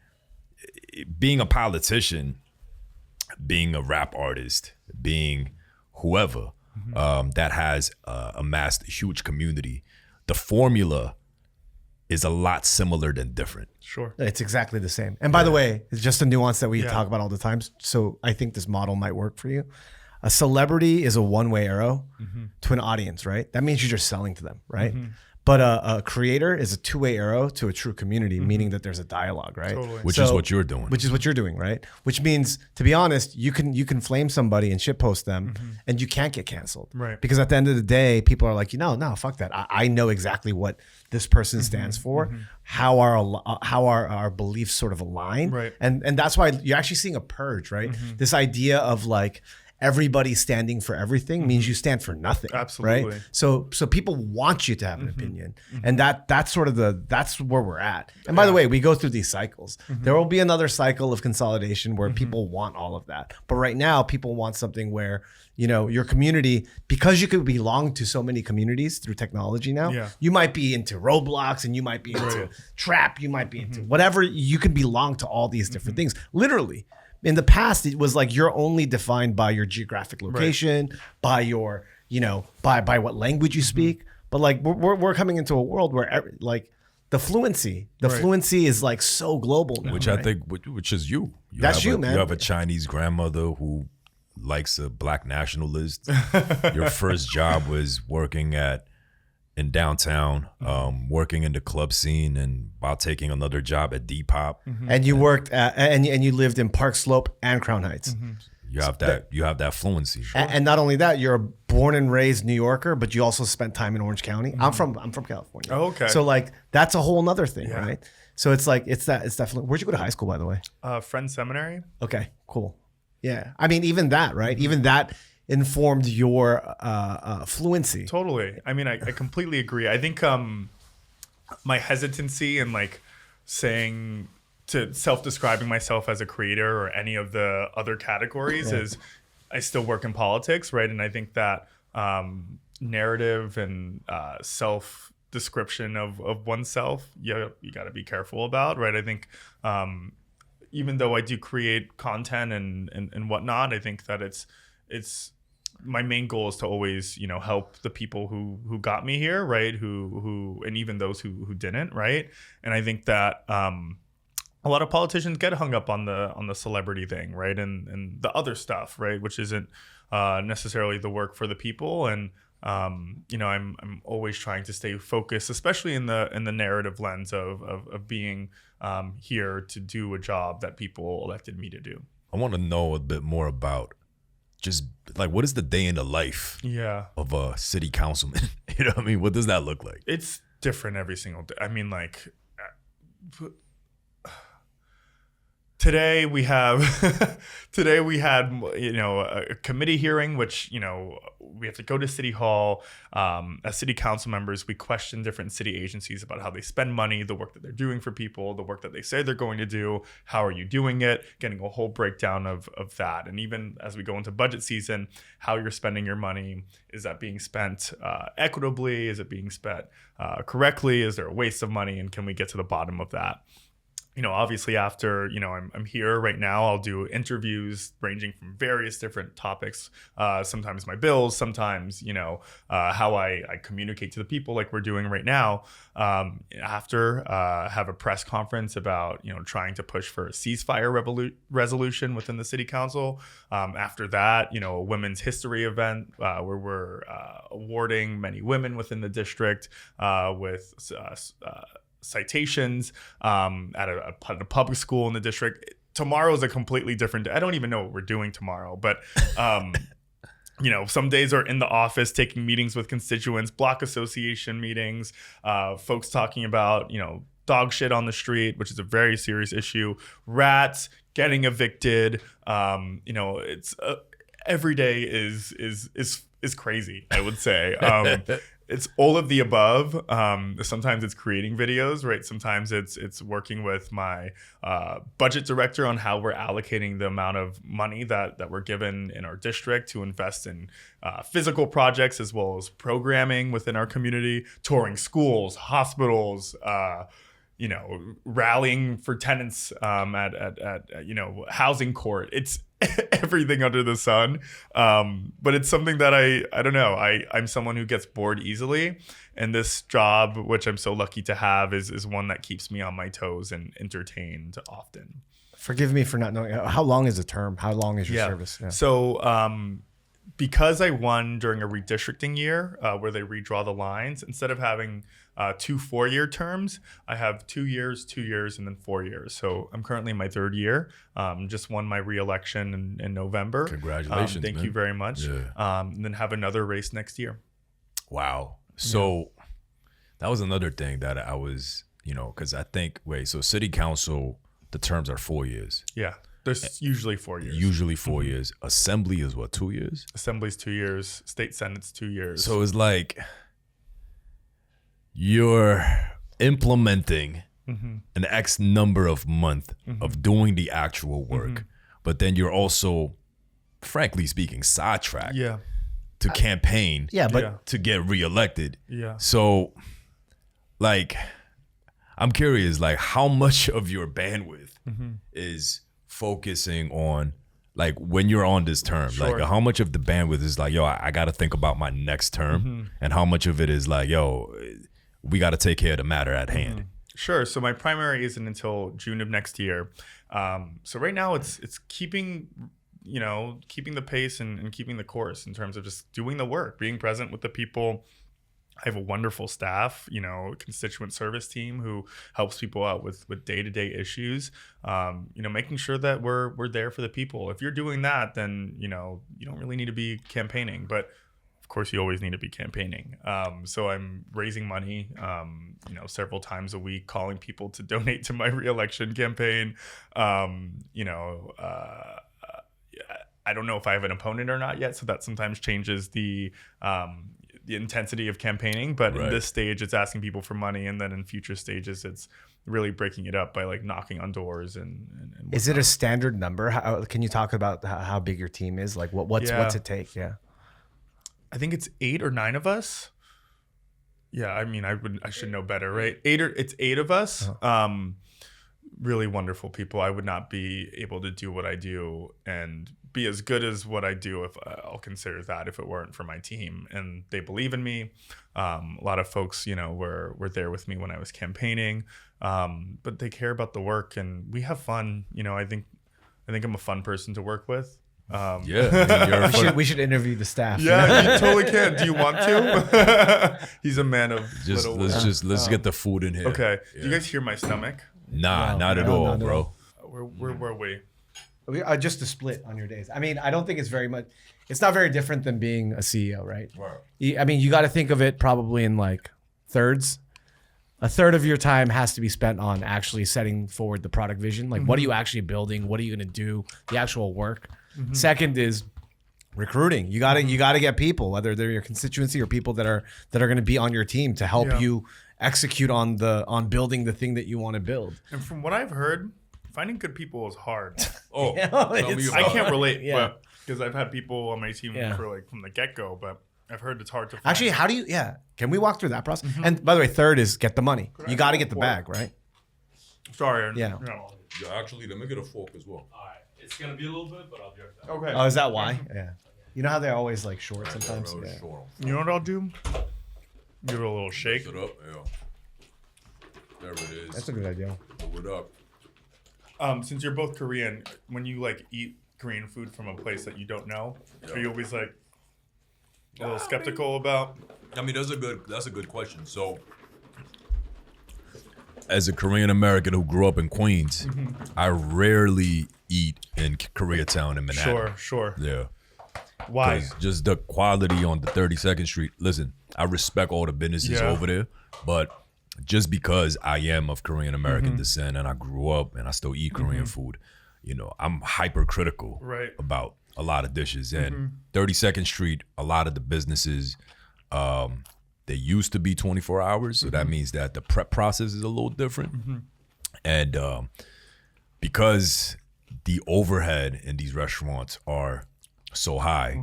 being a politician, being a rap artist, being whoever that has amassed a huge community, the formula is a lot similar than different. Sure. It's exactly the same. And by the way, it's just a nuance that we talk about all the time. So I think this model might work for you. A celebrity is a one-way arrow to an audience, right? That means you're just selling to them, right? But a creator is a two-way arrow to a true community, meaning that there's a dialogue, right? Totally. Which is what you're doing. Which is what you're doing, right? Which means, to be honest, you can flame somebody and shitpost them, and you can't get canceled, right? Because at the end of the day, people are like, no, fuck that. I know exactly what this person stands for, how our beliefs sort of align, right? And that's why you're actually seeing a purge, right? This idea of like, everybody standing for everything means you stand for nothing. Absolutely. Right? So people want you to have an opinion. And that's where we're at. And by the way, we go through these cycles. There will be another cycle of consolidation where people want all of that. But right now, people want something where, your community, because you could belong to so many communities through technology now, you might be into Roblox and you might be into Trap, you might be into whatever, you can belong to all these different things. Literally. In the past, it was like you're only defined by your geographic location, by your, by what language you speak. But like we're coming into a world where like the fluency is like so global now. Which I think, which is you. That's you, man. You have a Chinese grandmother who likes a black nationalist. Your first job was working in downtown, working in the club scene, and while taking another job at Depop. And you worked and you lived in Park Slope and Crown Heights. You have that fluency. And not only that, you're a born and raised New Yorker, but you also spent time in Orange County. I'm from California. Oh, okay. So like that's a whole nother thing, right? So it's like it's definitely. Where'd you go to high school, by the way? Friends Seminary. Okay, cool. Yeah, I mean even that, right? Even that informed your fluency. Totally. I mean, I completely agree. I think my hesitancy in like saying to self-describing myself as a creator or any of the other categories is I still work in politics, right? And I think that narrative and self-description of oneself, you got to be careful about, right? I think even though I do create content and whatnot, I think that it's my main goal is to always, help the people who got me here, right? Who and even those who didn't, right? And I think that a lot of politicians get hung up on the celebrity thing, right? And the other stuff, right? Which isn't necessarily the work for the people. And I'm always trying to stay focused, especially in the narrative lens of being here to do a job that people elected me to do. I want to know a bit more about just like, what is the day in the life of a city councilman? You know what I mean? What does that look like? It's different every single day. I mean, like today we had, a committee hearing, which, we have to go to City Hall. As city council members, we question different city agencies about how they spend money, the work that they're doing for people, the work that they say they're going to do. How are you doing it? Getting a whole breakdown of that. And even as we go into budget season, how you're spending your money. Is that being spent equitably? Is it being spent correctly? Is there a waste of money? And can we get to the bottom of that? Obviously after, I'm here right now, I'll do interviews ranging from various different topics. Sometimes my bills, sometimes, how I communicate to the people like we're doing right now. After, have a press conference about, trying to push for a ceasefire resolution within the city council. After that, a women's history event where we're awarding many women within the district with citations at a public school in the district. Tomorrow is a completely different day. I don't even know what we're doing tomorrow, but some days are in the office taking meetings with constituents, block association meetings, folks talking about, dog shit on the street, which is a very serious issue, rats getting evicted. It's every day is crazy, I would say. It's all of the above. Sometimes it's creating videos, right? Sometimes it's working with my budget director on how we're allocating the amount of money that we're given in our district to invest in physical projects as well as programming within our community, touring schools, hospitals, rallying for tenants at housing court. It's everything under the sun. But it's something that I don't know. I'm someone who gets bored easily. And this job, which I'm so lucky to have, is one that keeps me on my toes and entertained often. Forgive me for not knowing. How long is the term? How long is your service? Yeah. So because I won during a redistricting year where they redraw the lines, instead of having 2 4-year terms, I have 2 years, 2 years, and then 4 years. So I'm currently in my 3rd year. Just won my re-election in November. Congratulations, thank you very much. Yeah. And then have another race next year. Wow. So that was another thing that I was, because I think, so city council, the terms are 4 years. Yeah. There's usually 4 years. Usually 4 years. Assembly is what, 2 years? Assembly's 2 years. State Senate's 2 years. So it's like you're implementing an X number of month of doing the actual work, but then you're also, frankly speaking, sidetracked to campaign to get reelected. Yeah. So, like, I'm curious, like, how much of your bandwidth is focusing on, like, when you're on this term, like, how much of the bandwidth is like, yo, I got to think about my next term, and how much of it is like, yo, we got to take care of the matter at hand. Sure. So my primary isn't until June of next year. So right now it's keeping the pace and keeping the course in terms of just doing the work, being present with the people. I have a wonderful staff, constituent service team who helps people out with day-to-day issues. Making sure that we're there for the people. If you're doing that, then, you don't really need to be campaigning, but of course you always need to be campaigning. So I'm raising money, several times a week, calling people to donate to my reelection campaign. I don't know if I have an opponent or not yet, so that sometimes changes the intensity of campaigning, but in this stage it's asking people for money, and then in future stages it's really breaking it up by like knocking on doors and is it a standard number? Can you talk about how big your team is? Like what's it take? I think it's 8 or 9 of us. I mean, I should know better, right? It's 8 of us. Really wonderful people. I would not be able to do what I do and be as good as what I do if I'll consider that if it weren't for my team, and they believe in me. A lot of folks, were there with me when I was campaigning, but they care about the work and we have fun. I think I'm a fun person to work with. We should interview the staff. Yeah, you totally can. Do you want to? He's a man of let's get the food in here. Okay. Do you guys hear my stomach? Nah, not at all, bro. Where were we? Just a split on your days. I mean, I don't think it's very much. It's not very different than being a CEO, right? I mean, you got to think of it probably in like thirds. A third of your time has to be spent on actually setting forward the product vision. Like, what are you actually building? What are you going to do? The actual work. Second is recruiting. You got to get people, whether they're your constituency or people that are going to be on your team to help you execute on building the thing that you want to build. And from what I've heard, finding good people is hard. I can't relate, but because I've had people on my team for like from the get-go, but I've heard it's hard to find. Actually, how do you can we walk through that process? And by the way, third is get the money. You got to get the bag, right? Sorry. Yeah, actually, let me get a fork as well. All right. It's going to be a little bit, but I'll be right back. Okay. Oh, is that why? Yeah. You know how they're always like short sometimes? Really Yeah. short. You know what I'll do? Give it a little shake. Mix it up, There it is. That's a good idea. Pull it up. Since you're both Korean, when you like eat Korean food from a place that you don't know, are you always like a little skeptical about? I mean, that's a good question. So, as a Korean American who grew up in Queens, I rarely eat in Koreatown in Manhattan. Sure. Yeah. Why? Just the quality on the 32nd Street. Listen, I respect all the businesses over there, but just because I am of Korean American descent and I grew up and I still eat Korean food, you know, I'm hypercritical about a lot of dishes. And 32nd Street, a lot of the businesses, they used to be 24 hours. So that means that the prep process is a little different. And because the overhead in these restaurants are so high,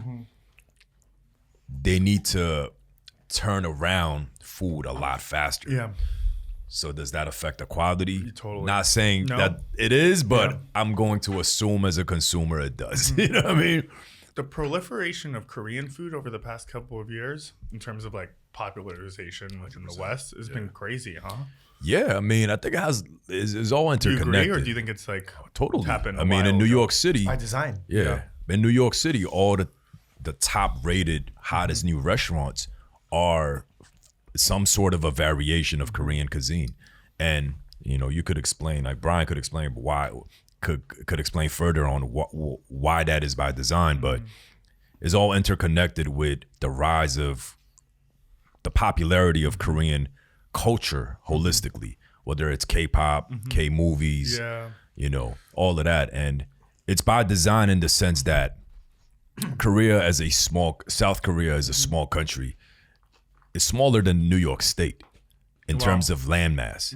they need to turn around food a lot faster. Yeah. So does that affect the quality? Totally. Not saying that it is, but I'm going to assume as a consumer it does. You know what I mean? The proliferation of Korean food over the past couple of years, in terms of like popularization within the West, has been crazy, huh? Yeah, I mean, I think it's all Do you interconnected. agree, or do you think it's like Totally. happened? I mean, in New York City, By design. in New York City, all the top rated, hottest new restaurants are some sort of a variation of Korean cuisine. And, you know, you could explain, like Brian could explain why, could explain further on why that is by design, but it's all interconnected with the rise of the popularity of Korean culture holistically, whether it's K-pop, K-movies, you know, all of that. And it's by design in the sense that South Korea as a small country is smaller than New York State in terms of landmass.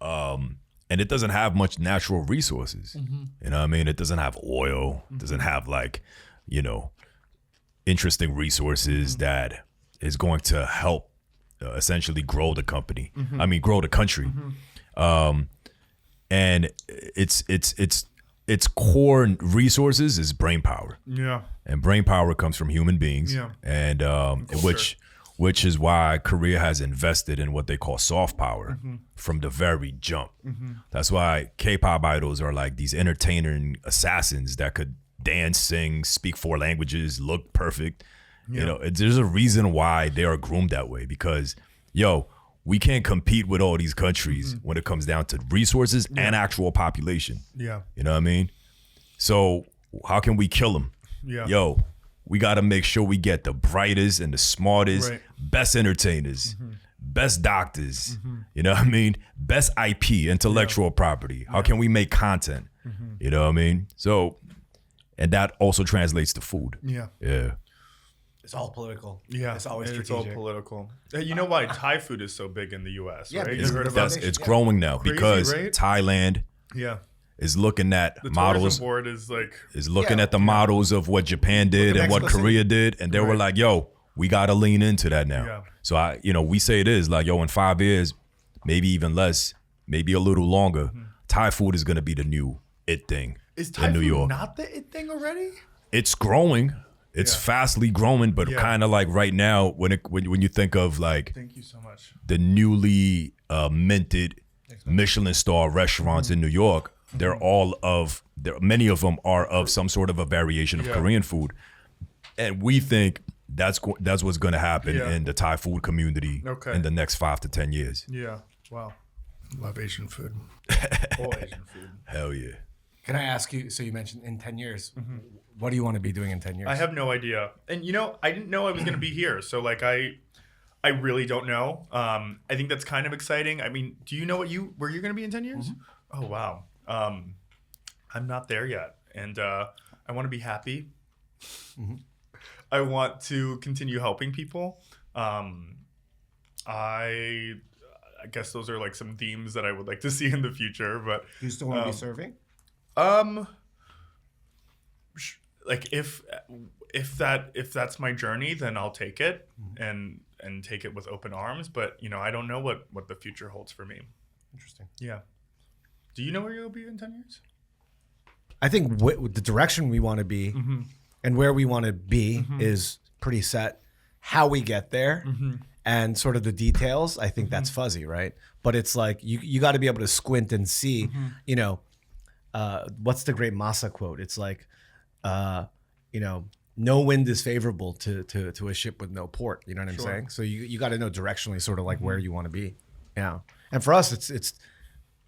And it doesn't have much natural resources. You know what I mean? It doesn't have oil, doesn't have like, you know, interesting resources that is going to help essentially grow the company. I mean, grow the country. And its core resources is brain power. Yeah. And brain power comes from human beings. Yeah. And which is why Korea has invested in what they call soft power from the very jump. That's why K-pop idols are like these entertaining assassins that could dance, sing, speak 4 languages, look perfect. You know, there's a reason why they are groomed that way, because, we can't compete with all these countries when it comes down to resources and actual population. Yeah. You know what I mean? So how can we kill them? Yeah. We got to make sure we get the brightest and the smartest, best entertainers, best doctors, you know what I mean? Best IP, intellectual property. How can we make content? You know what I mean? So, and that also translates to food. Yeah. Yeah. It's all political. Yeah. It's always strategic. It's all political. You know why Thai food is so big in the U.S., right? because You heard about It's growing now because right? Thailand is looking at the models. tourism board is like Looking at the models of what Japan did and what Mexico Korea did, and they were like, we got to lean into that now. Yeah. So we say it is like, in 5 years, maybe even less, maybe a little longer, Thai food is going to be the new it thing Is Thai in New food York. not the it thing already? It's growing. It's fastly growing, but kind of like right now, when you think of like Thank you so much. the newly minted Michelin star restaurants in New York, many of them are of some sort of a variation of Korean food, and we think that's what's going to happen in the Thai food community in the next 5 to 10 years. Yeah. Wow. Love Asian food. All Asian food. Hell yeah. Can I ask you? So you mentioned in 10 years. What do you want to be doing in 10 years? I have no idea. And I didn't know I was going to be here. So like I really don't know. I think that's kind of exciting. I mean, do you know where you're going to be in 10 years? Oh, wow. I'm not there yet. And I want to be happy. I want to continue helping people. I guess those are like some themes that I would like to see in the future, but you still want to be serving? Like if that's my journey, then I'll take it and take it with open arms. But I don't know what the future holds for me. Interesting. Yeah. Do you know where you'll be in 10 years? I think the direction we want to be and where we want to be is pretty set. How we get there and sort of the details, I think that's fuzzy, right? But it's like you got to be able to squint and see, what's the great Masa quote? It's like, no wind is favorable to a ship with no port. You know what I'm saying? So you got to know directionally sort of like where you want to be. Yeah. And for us, it's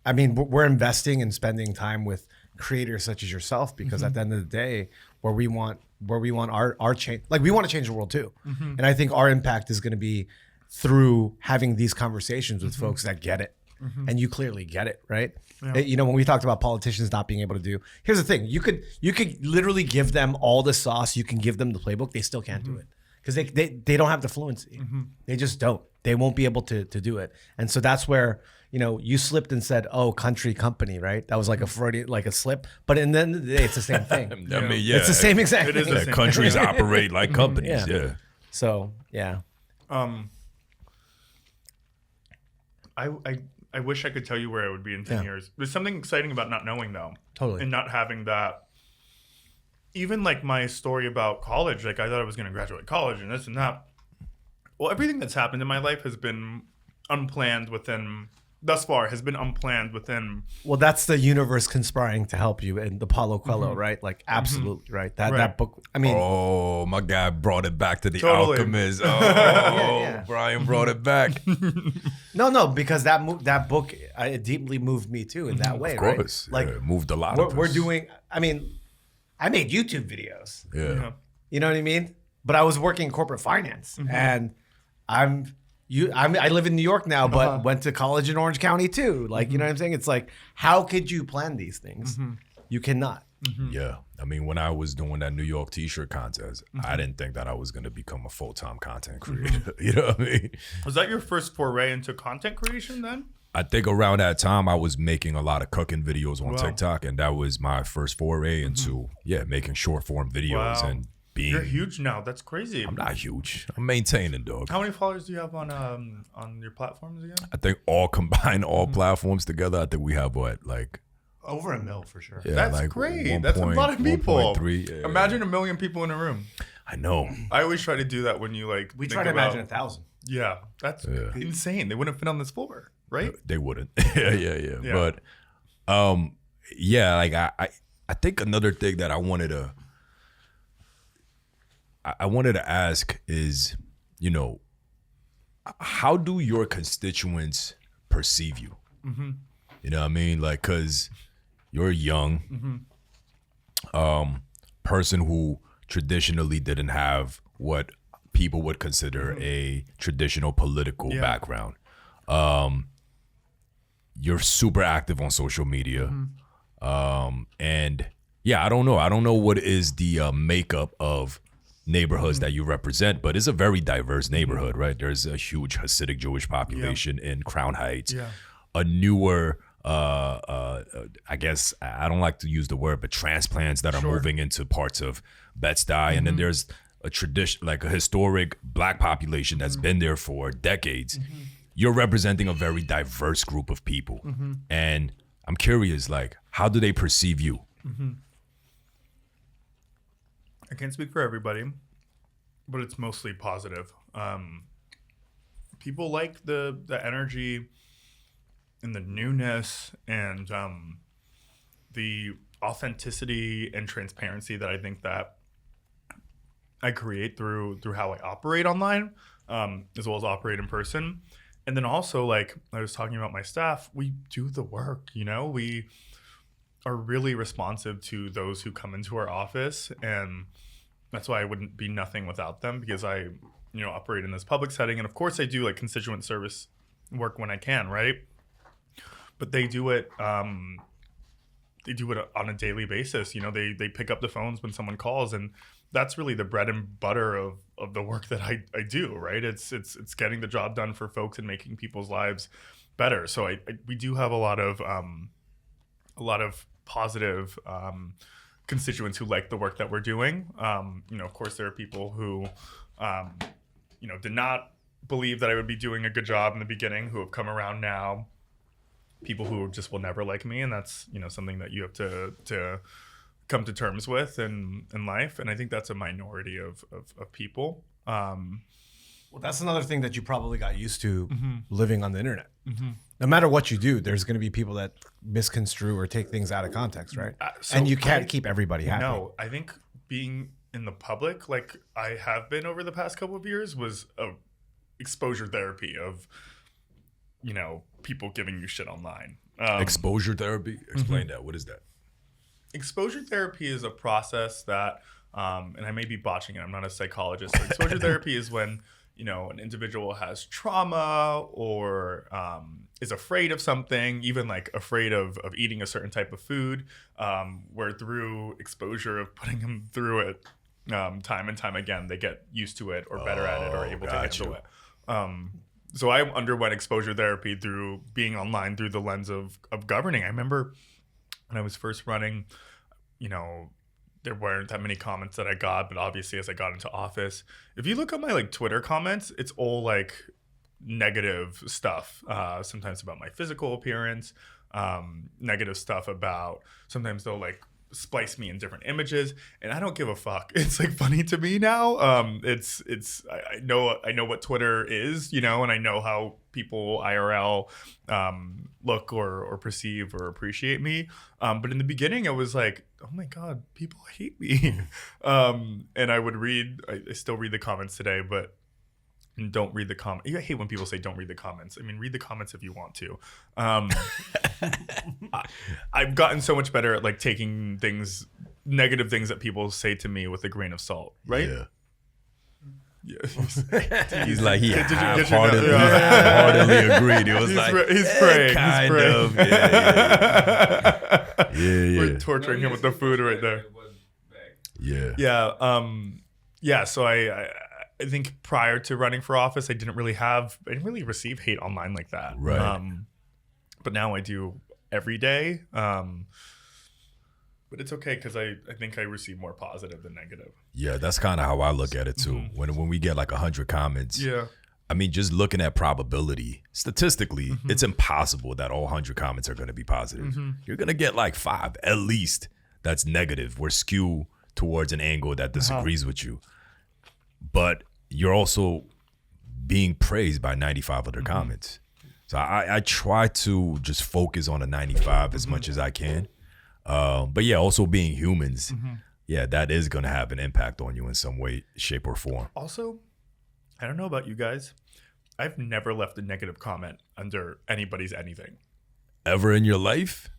I mean, we're investing and spending time with creators such as yourself because at the end of the day, where we want our change, like we want to change the world too. And I think our impact is going to be through having these conversations with folks that get it. And you clearly get it, right? Yeah. When we talked about politicians not being able to do, here's the thing: you could literally give them all the sauce, you can give them the playbook, they still can't do it because they don't have the fluency. They just don't. They won't be able to do it. And so that's where you slipped and said, "Oh, country company," right? That was like a Freudian, like a slip. But in the end of the day, it's the same thing. I mean, yeah, it's the same exact thing. It is the same countries operate like companies. Yeah. So yeah. I wish I could tell you where I would be in 10 years. There's something exciting about not knowing, though. Totally. And not having that. Even like my story about college, like I thought I was going to graduate college and this and that. Well, everything that's happened in my life has been unplanned thus far has been unplanned within. Well, that's the universe conspiring to help you and the Paulo Coelho, right? Like absolutely, right? That book. I mean, oh, my guy brought it back to the Totally. Alchemist. Oh, Yeah. Brian brought it back. No, because that book it deeply moved me too in that way. Of course, right? Like moved a lot. Of we're us. doing. I mean, I made YouTube videos. Yeah. You know what I mean? But I was working in corporate finance, and I live in New York now, but went to college in Orange County too. Like, you know what I'm saying? It's like, how could you plan these things? You cannot. Yeah. I mean, when I was doing that New York t-shirt contest, I didn't think that I was going to become a full-time content creator. You know what I mean? Was that your first foray into content creation then? I think around that time I was making a lot of cooking videos on TikTok, and that was my first foray into making short form videos and being. You're huge now. That's crazy. I'm not huge. I'm maintaining, dog. How many followers do you have on your platforms again? I think all combined, all platforms together, I think we have like Over 1 mil for sure. yeah, That's like great. That's a lot of people. 1.3, yeah. Imagine 1 million people in a room. I know. I always try to do that when you like. We think try to about- imagine 1,000. Yeah, that's insane. They wouldn't fit on this floor, right? They wouldn't. yeah. But like I think another thing that I wanted to ask is, how do your constituents perceive you? You know what I mean? Like, cause you're a young person who traditionally didn't have what people would consider a traditional political background. You're super active on social media. And I don't know what is the makeup of neighborhoods that you represent, but it's a very diverse neighborhood, right? There's a huge Hasidic Jewish population in Crown Heights. A newer, I guess, I don't like to use the word, but transplants that are moving into parts of Bed-Stuy. And then there's a tradition, like a historic Black population that's been there for decades. You're representing a very diverse group of people. And I'm curious, like, how do they perceive you? I can't speak for everybody, but it's mostly positive. People like the energy and the newness and the authenticity and transparency that I think that I create through how I operate online, as well as operate in person. And then also, like I was talking about my staff, we do the work, you know, we are really responsive to those who come into our office. And that's why I wouldn't be nothing without them, because I, you know, operate in this public setting. And of course I do like constituent service work when I can, right? But they do it on a daily basis. You know, they pick up the phones when someone calls, and that's really the bread and butter of the work that I do, right? It's getting the job done for folks and making people's lives better. So we do have a lot of positive constituents who like the work that we're doing. You know, of course, there are people who, you know, did not believe that I would be doing a good job in the beginning, who have come around now. People who just will never like me, and that's, you know, something that you have to come to terms with in life. And I think that's a minority of people. Well, that's another thing that you probably got used to living on the internet. No matter what you do, there's going to be people that misconstrue or take things out of context, right? And you can't keep everybody happy. No, I think being in the public, like I have been over the past couple of years, was a exposure therapy of, you know, people giving you shit online. Exposure therapy? Explain that. What is that? Exposure therapy is a process that, and I may be botching it, I'm not a psychologist. But exposure therapy is when, you know, an individual has trauma or is afraid of something, even like afraid of eating a certain type of food, where through exposure of putting them through it time and time again, they get used to it or better at it or able to handle it. So I underwent exposure therapy through being online through the lens of governing. I remember when I was first running, you know, there weren't that many comments that I got, but obviously as I got into office, if you look at my like Twitter comments, it's all like negative stuff. Sometimes about my physical appearance, negative stuff about, sometimes they'll like splice me in different images, and I don't give a fuck. It's like funny to me now. I know what Twitter is, you know, and I know how people IRL look or perceive or appreciate me. But in the beginning, I was like, oh my God, people hate me. And I would I still read the comments today, but don't read the comments. I hate when people say don't read the comments. I mean, read the comments if you want to. I've gotten so much better at like taking negative things that people say to me with a grain of salt, right? Yeah. He's like, he half-heartedly agreed. It was he's praying. Kind of. Yeah. We're torturing him with the food right there. Yeah. So I think prior to running for office, I didn't really receive hate online like that. Right. But now I do every day. But it's okay because I think I receive more positive than negative. Yeah, that's kind of how I look at it too. When we get like 100 comments, yeah. I mean, just looking at probability, statistically, it's impossible that all 100 comments are going to be positive. You're going to get like 5 at least that's negative. We're skewed towards an angle that disagrees with you. But you're also being praised by 95 other comments. So I try to just focus on the 95 as much as I can. But yeah, also being humans, yeah, that is going to have an impact on you in some way, shape, or form. Also, I don't know about you guys, I've never left a negative comment under anybody's anything. Ever in your life?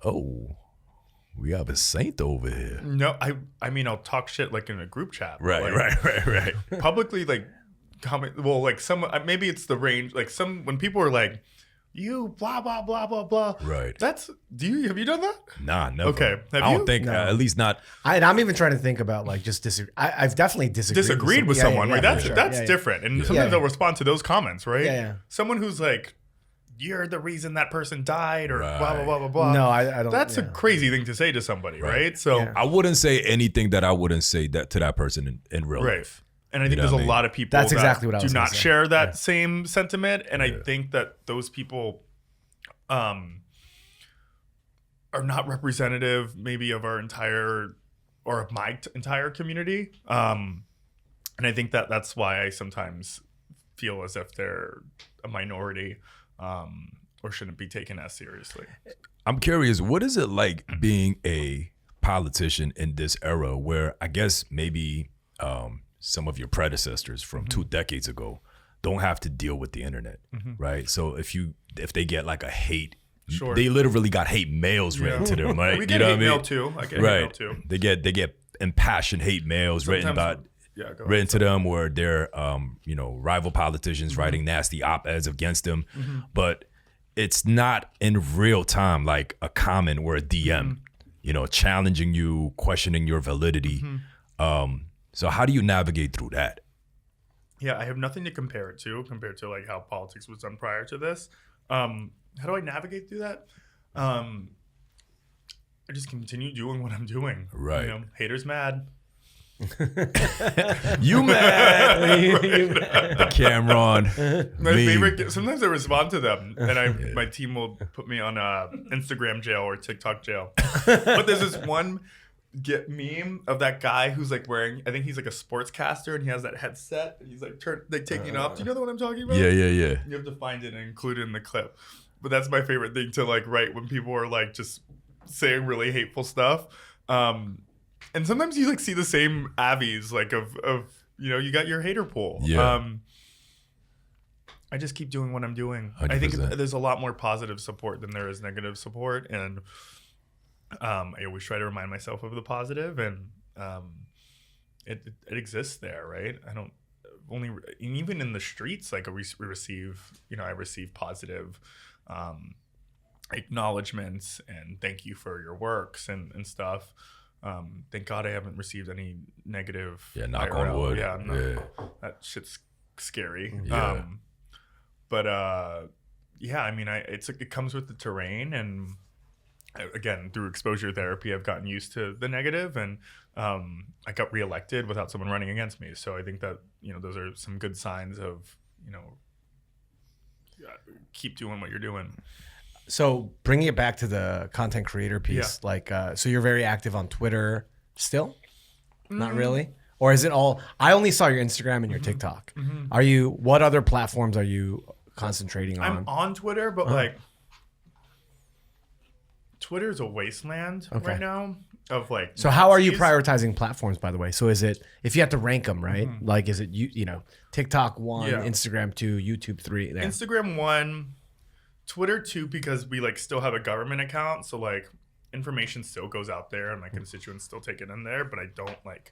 Oh, we have a saint over here. No, I mean, I'll talk shit like in a group chat. Right. Publicly, like, comment. Well, like some, maybe it's the range. Like when people are like, you blah blah blah blah blah. Right. Have you done that? Nah, never. Okay. I don't think, at least not. I'm even trying to think about like just disagree. I've definitely disagreed with someone, right? Yeah, That's different. And sometimes they'll respond to those comments, right? Yeah. Someone who's like, you're the reason that person died, or blah blah blah blah blah. No, I don't. That's a crazy thing to say to somebody, right? So I wouldn't say anything that I wouldn't say that to that person in real life. And I think there's a lot of people that's exactly what I was do not say. share that same sentiment. And I think that those people are not representative maybe of our entire or of my entire community. And I think that that's why I sometimes feel as if they're a minority or shouldn't be taken as seriously. I'm curious, what is it like being a politician in this era where I guess maybe some of your predecessors from 2 decades ago, don't have to deal with the internet, right? So if they get like a hate, Sure. they literally got hate mails written to them, right? We get hate mail too. I get hate mail too. They get impassioned hate mails written to them, where they're rival politicians writing nasty op-eds against them, but it's not in real time like a comment or a DM, challenging you, questioning your validity. So how do you navigate through that? Yeah, I have nothing to compare it to compared to like how politics was done prior to this. How do I navigate through that? I just continue doing what I'm doing. Right. Haters mad. You mad? The camera on. My favorite. Sometimes I respond to them, and my team will put me on Instagram jail or TikTok jail. But there's this one meme of that guy who's like wearing. I think he's like a sportscaster, and he has that headset, and he's like taking it off. Do you know what I'm talking about? Yeah. You have to find it and include it in the clip. But that's my favorite thing to like write when people are like just saying really hateful stuff. And sometimes you like see the same avies like of you got your hater pool. Yeah. I just keep doing what I'm doing. 100%. I think there's a lot more positive support than there is negative support, and I always try to remind myself of the positive, and it exists there, right? I don't even in the streets, like we receive, I receive positive acknowledgments and thank you for your works and stuff. Thank God I haven't received any negative. Yeah, knock IRL. on wood. Yeah, that shit's scary. Yeah. I mean, it comes with the terrain, and again, through exposure therapy, I've gotten used to the negative, and I got reelected without someone running against me. So I think that those are some good signs of keep doing what you're doing. So bringing it back to the content creator piece, so you're very active on Twitter still? Not really? Or is it all, I only saw your Instagram and your TikTok. What other platforms are you concentrating on? I'm on Twitter, but like Twitter's a wasteland right now of like. So how are you prioritizing platforms, by the way? So is it, if you had to rank them, right? Like, is it, TikTok 1, Instagram 2, YouTube 3 there? Instagram 1, Twitter 2, because we like still have a government account. So like information still goes out there and my constituents still take it in there, but I don't like,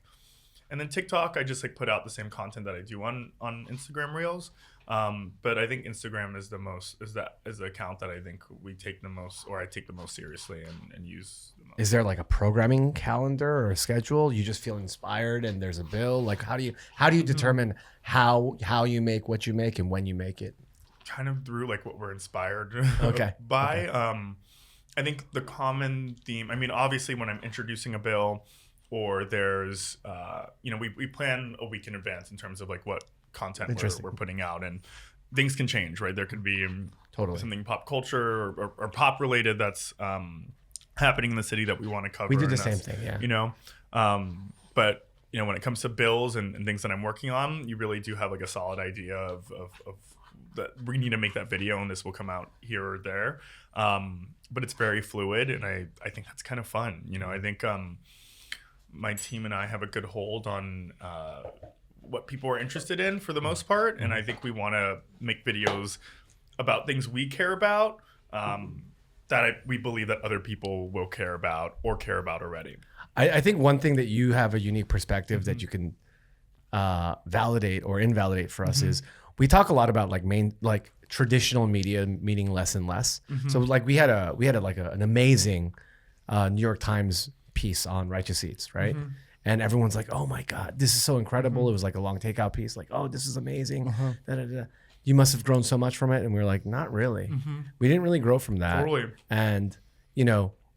and then TikTok, I just like put out the same content that I do on Instagram Reels. But I think Instagram is the account that I think we take the most, or I take the most seriously and use the most. Is there like a programming calendar or a schedule? You just feel inspired and there's a bill? Like how do you determine how you make what you make and when you make it? Kind of through like what we're inspired Okay. by. I think the common theme, I mean, obviously when I'm introducing a bill or there's, we plan a week in advance in terms of like what content we're putting out, and things can change, right? There could be something pop culture or pop related that's happening in the city that we want to cover. We do the same thing, yeah. But when it comes to bills and things that I'm working on, you really do have like a solid idea of that we need to make that video and this will come out here or there. But it's very fluid, and I think that's kind of fun. I think my team and I have a good hold on what people are interested in for the most part, and I think we want to make videos about things we care about we believe that other people will care about or care about already. I think one thing that you have a unique perspective that you can validate or invalidate for us is we talk a lot about like traditional media, meaning less and less. So like we had an amazing New York Times piece on Righteous Eats, right? And everyone's like, oh my God, this is so incredible. It was like a long takeout piece, like, oh, this is amazing. You must have grown so much from it. And we were like, not really. We didn't really grow from that. Totally. And,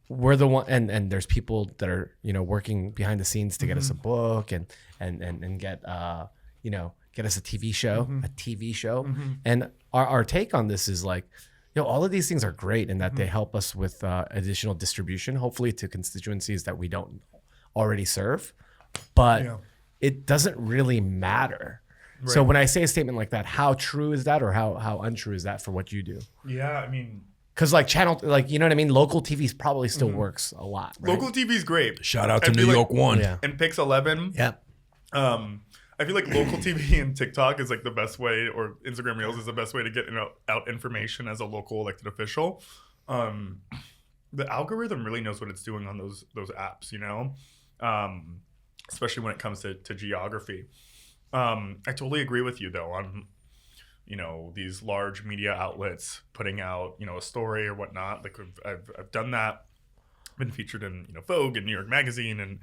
we're the one, and there's people that are, working behind the scenes to get us a book and get, get us a TV show. And our take on this is like, all of these things are great in that they help us with additional distribution, hopefully to constituencies that we don't already serve, but it doesn't really matter. Right. So when I say a statement like that, how true is that, or how untrue is that for what you do? Yeah, I mean, because like channel, like, you know what I mean? Local TV probably still works a lot. Right? Local TV is great. Shout out to New York 1 and Pix 11. Yeah. I I feel like local TV and TikTok is like the best way, or Instagram Reels is the best way to get out information as a local elected official. The algorithm really knows what it's doing on those apps, you know, especially when it comes to geography. I totally agree with you though on, you know, these large media outlets putting out, you know, a story or whatnot. Like I've done that, been featured in, you know, Vogue and New York Magazine, and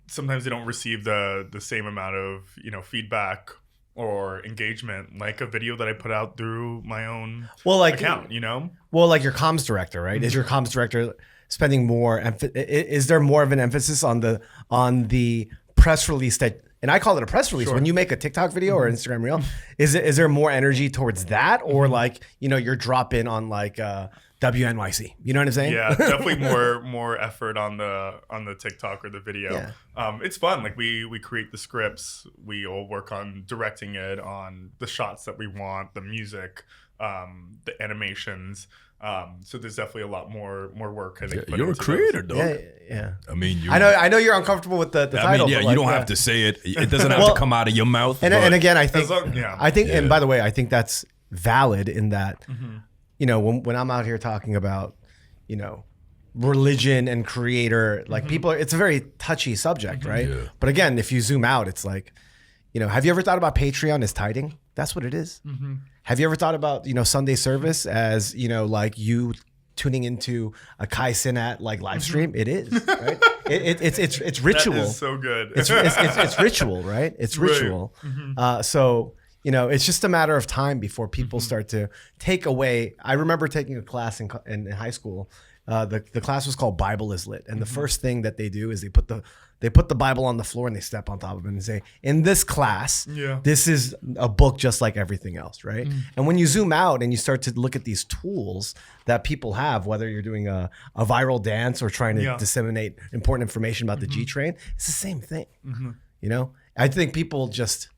sometimes they don't receive the same amount of, you know, feedback or engagement like a video that I put out through my own account, you know? Well, like your comms director, right? Mm-hmm. Is your comms director spending more, is there more of an emphasis on the press release that, and I call it a press release, when you make a TikTok video or Instagram reel, is there more energy towards that? Or like, you know, your drop in on like WNYC, you know what I'm saying? Yeah, definitely more effort on the TikTok or the video. Yeah. It's fun. Like we create the scripts, we all work on directing it, on the shots that we want, the music, the animations. So there's definitely a lot more work. I think you're a creator, dog. Yeah. I mean, I know you're uncomfortable with the title. Mean, yeah, you don't have to say it. It doesn't have to come out of your mouth. And again, I think, and by the way, I think that's valid in that. You know, when I'm out here talking about, you know, religion and creator, like people it's a very touchy subject, right? Yeah. But again, if you zoom out, it's like, you know, have you ever thought about Patreon as tithing? That's what it is. Have you ever thought about, you know, Sunday service as, you know, like you tuning into a Kai Sinat like live stream? It is, right? It's ritual. That is so good. It's ritual, right? It's ritual. Right. So, you know, it's just a matter of time before people start to take away. I remember taking a class in high school. The class was called Bible is Lit, and the first thing that they do is they put the Bible on the floor and they step on top of it and say, "In this class, this is a book just like everything else, right?" And when you zoom out and you start to look at these tools that people have, whether you're doing a viral dance or trying to disseminate important information about the G train, it's the same thing. You know, I think people just.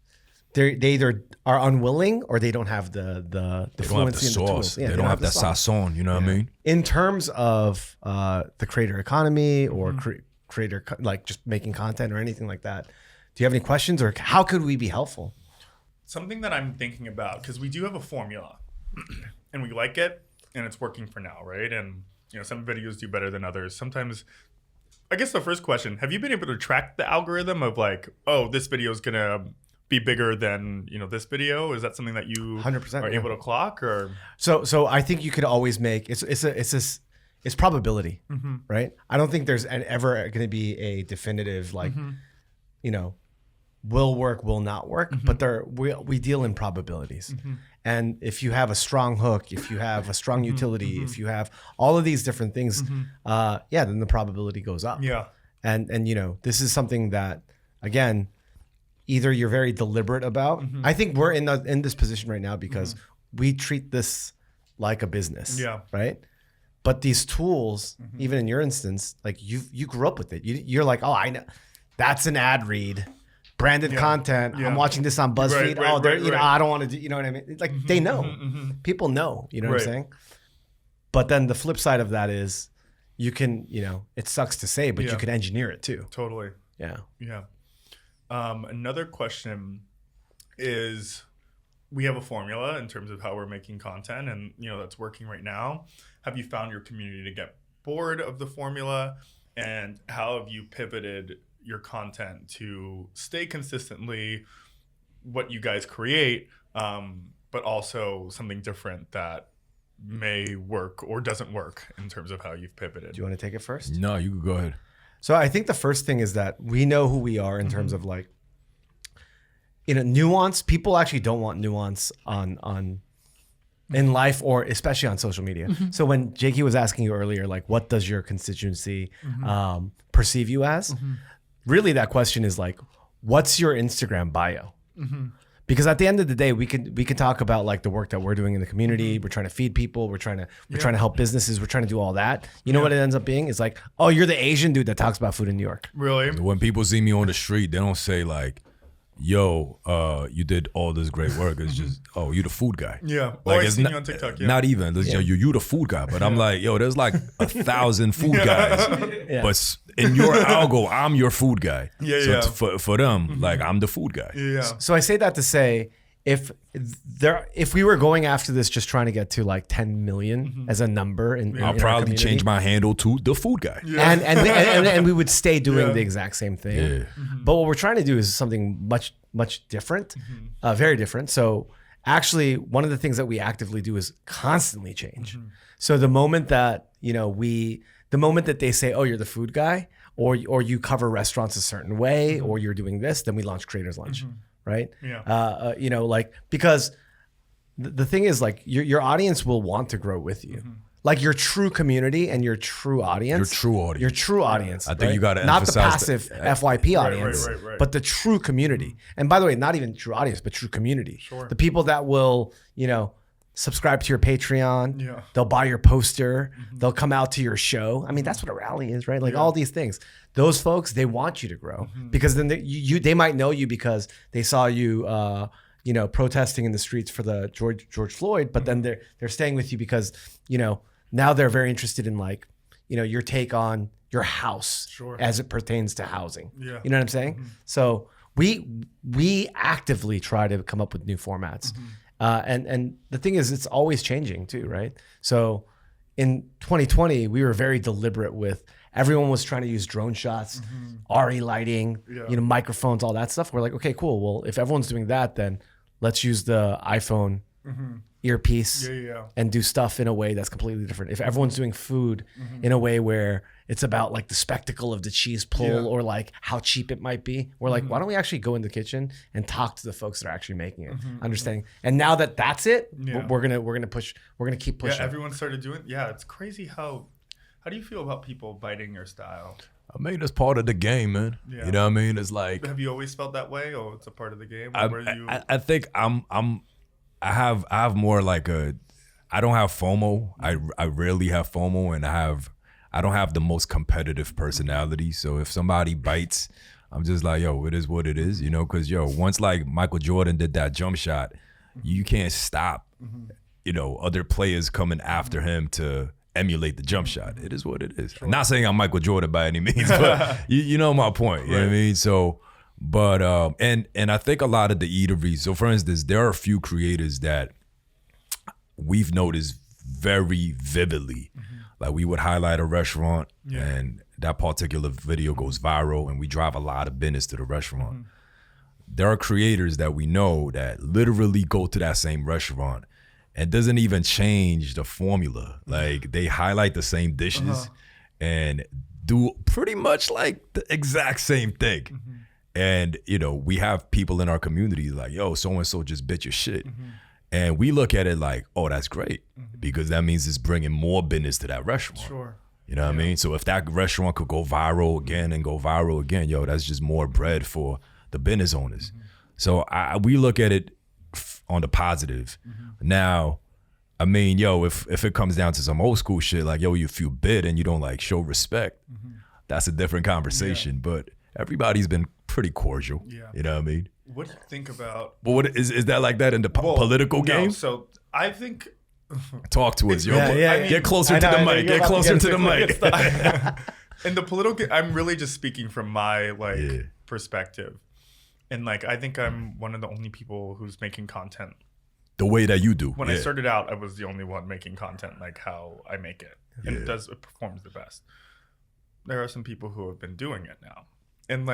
They either are unwilling or they don't have the fluency in the tools. Yeah, they don't have that sazon, you know what I mean? In terms of the creator economy or creator, like just making content or anything like that, do you have any questions or how could we be helpful? Something that I'm thinking about, because we do have a formula and we like it and it's working for now, right? And you know, some videos do better than others. Sometimes, I guess the first question, have you been able to track the algorithm of like, oh, this video is going to be bigger than, you know, this video? Is that something that you 100% are able to clock? Or so I think you could always make it's probability, right? I don't think there's ever going to be a definitive like, you know, will work, will not work, but we deal in probabilities. And if you have a strong hook, if you have a strong utility, if you have all of these different things, then the probability goes up. Yeah. And you know, this is something that, again, either you're very deliberate about. I think we're in this position right now because we treat this like a business. Yeah. Right. But these tools, even in your instance, like you grew up with it. You're like, oh, I know, that's an ad read, branded content. I'm watching this on BuzzFeed. Know, I don't want to do. You know what I mean? It's like they know, people know. You know what I'm saying? But then the flip side of that is, you can, you know, it sucks to say, but you can engineer it too. Totally. Yeah. Yeah. Another question is, we have a formula in terms of how we're making content, and you know that's working right now. Have you found your community to get bored of the formula, and how have you pivoted your content to stay consistently what you guys create, but also something different that may work or doesn't work in terms of how you've pivoted? Do you want to take it first? No, you can go ahead. So I think the first thing is that we know who we are in terms of like, you know, nuance. People actually don't want nuance on in life, or especially on social media. So when Jakey was asking you earlier, like, what does your constituency perceive you as? Really, that question is like, what's your Instagram bio? Because at the end of the day, we can talk about like the work that we're doing in the community. We're trying to feed people. We're trying to help businesses. We're trying to do all that. You know what it ends up being? It's like, oh, you're the Asian dude that talks about food in New York. Really? When people see me on the street, they don't say like, yo, you did all this great work. It's just, oh, you the food guy. Yeah. Like, I seen you on TikTok. Yeah. Not even. You the food guy. But I'm like, yo, there's like 1,000 food guys. But in your algo, I'm your food guy. Yeah, so for them, like I'm the food guy. Yeah. So I say that to say, if we were going after this just trying to get to like 10 million as a number in I'll in our probably community, change my handle to the food guy. and we would stay doing the exact same thing. Yeah. But what we're trying to do is something much different, very different. So actually, one of the things that we actively do is constantly change. So the moment that the moment that they say, "Oh, you're the food guy," or you cover restaurants a certain way, or you're doing this, then we launch Creators Lunch, right? Yeah. Because the thing is, like, your audience will want to grow with you. Like your true community and your true audience. Your true audience. I think you got to not the emphasize passive FYP audience, right. but the true community. And by the way, not even true audience, but true community. Sure. The people that will, subscribe to your Patreon. Yeah. They'll buy your poster. They'll come out to your show. I mean, that's what a rally is, right? Like all these things. Those folks, they want you to grow because then they might know you because they saw you, protesting in the streets for the George Floyd. But then they're staying with you because now they're very interested in your take on your house as it pertains to housing. Yeah. You know what I'm saying? So we actively try to come up with new formats. And the thing is, it's always changing too, right? So in 2020, we were very deliberate with everyone was trying to use drone shots, RE lighting, microphones, all that stuff. We're like, okay, cool. Well, if everyone's doing that, then let's use the iPhone earpiece and do stuff in a way that's completely different. If everyone's doing food in a way where it's about like the spectacle of the cheese pull or like how cheap it might be, we're like, why don't we actually go in the kitchen and talk to the folks that are actually making it, understanding. And now that that's it, we're gonna push. We're gonna keep pushing. Yeah, everyone started doing. Yeah, it's crazy how do you feel about people biting your style? I mean, it's part of the game, man. Yeah. You know what I mean? It's like, have you always felt that way, or it's a part of the game? I think I have more like I don't have FOMO. I rarely have FOMO, and I don't have the most competitive personality. So if somebody bites, I'm just like, yo, it is what it is, because once like Michael Jordan did that jump shot, you can't stop, other players coming after him to emulate the jump shot. It is what it is. Sure. I'm not saying I'm Michael Jordan by any means, but you know my point. You know what I mean? So, but and I think a lot of the eateries. So for instance, there are a few creators that we've noticed very vividly. Like we would highlight a restaurant and that particular video goes viral and we drive a lot of business to the restaurant. There are creators that we know that literally go to that same restaurant and doesn't even change the formula. Like they highlight the same dishes and do pretty much like the exact same thing. And, we have people in our community like, yo, so-and-so just bit your shit. And we look at it like, oh, that's great because that means it's bringing more business to that restaurant. Sure. You know what I mean? So if that restaurant could go viral again, yo, that's just more bread for the business owners. So we look at it on the positive. Now, I mean, yo, if it comes down to some old school shit, like, yo, if you bid and you don't like show respect, that's a different conversation. But everybody's been pretty cordial. Yeah. You know what I mean? What do you think about? But what is that like that in the political game? So I think. Talk to us, yo. Yeah. Get closer to the mic. Get closer to the mic. In the political, I'm really just speaking from my perspective, and I think I'm one of the only people who's making content the way that you do. When I started out, I was the only one making content like how I make it, and it performs the best. There are some people who have been doing it now, and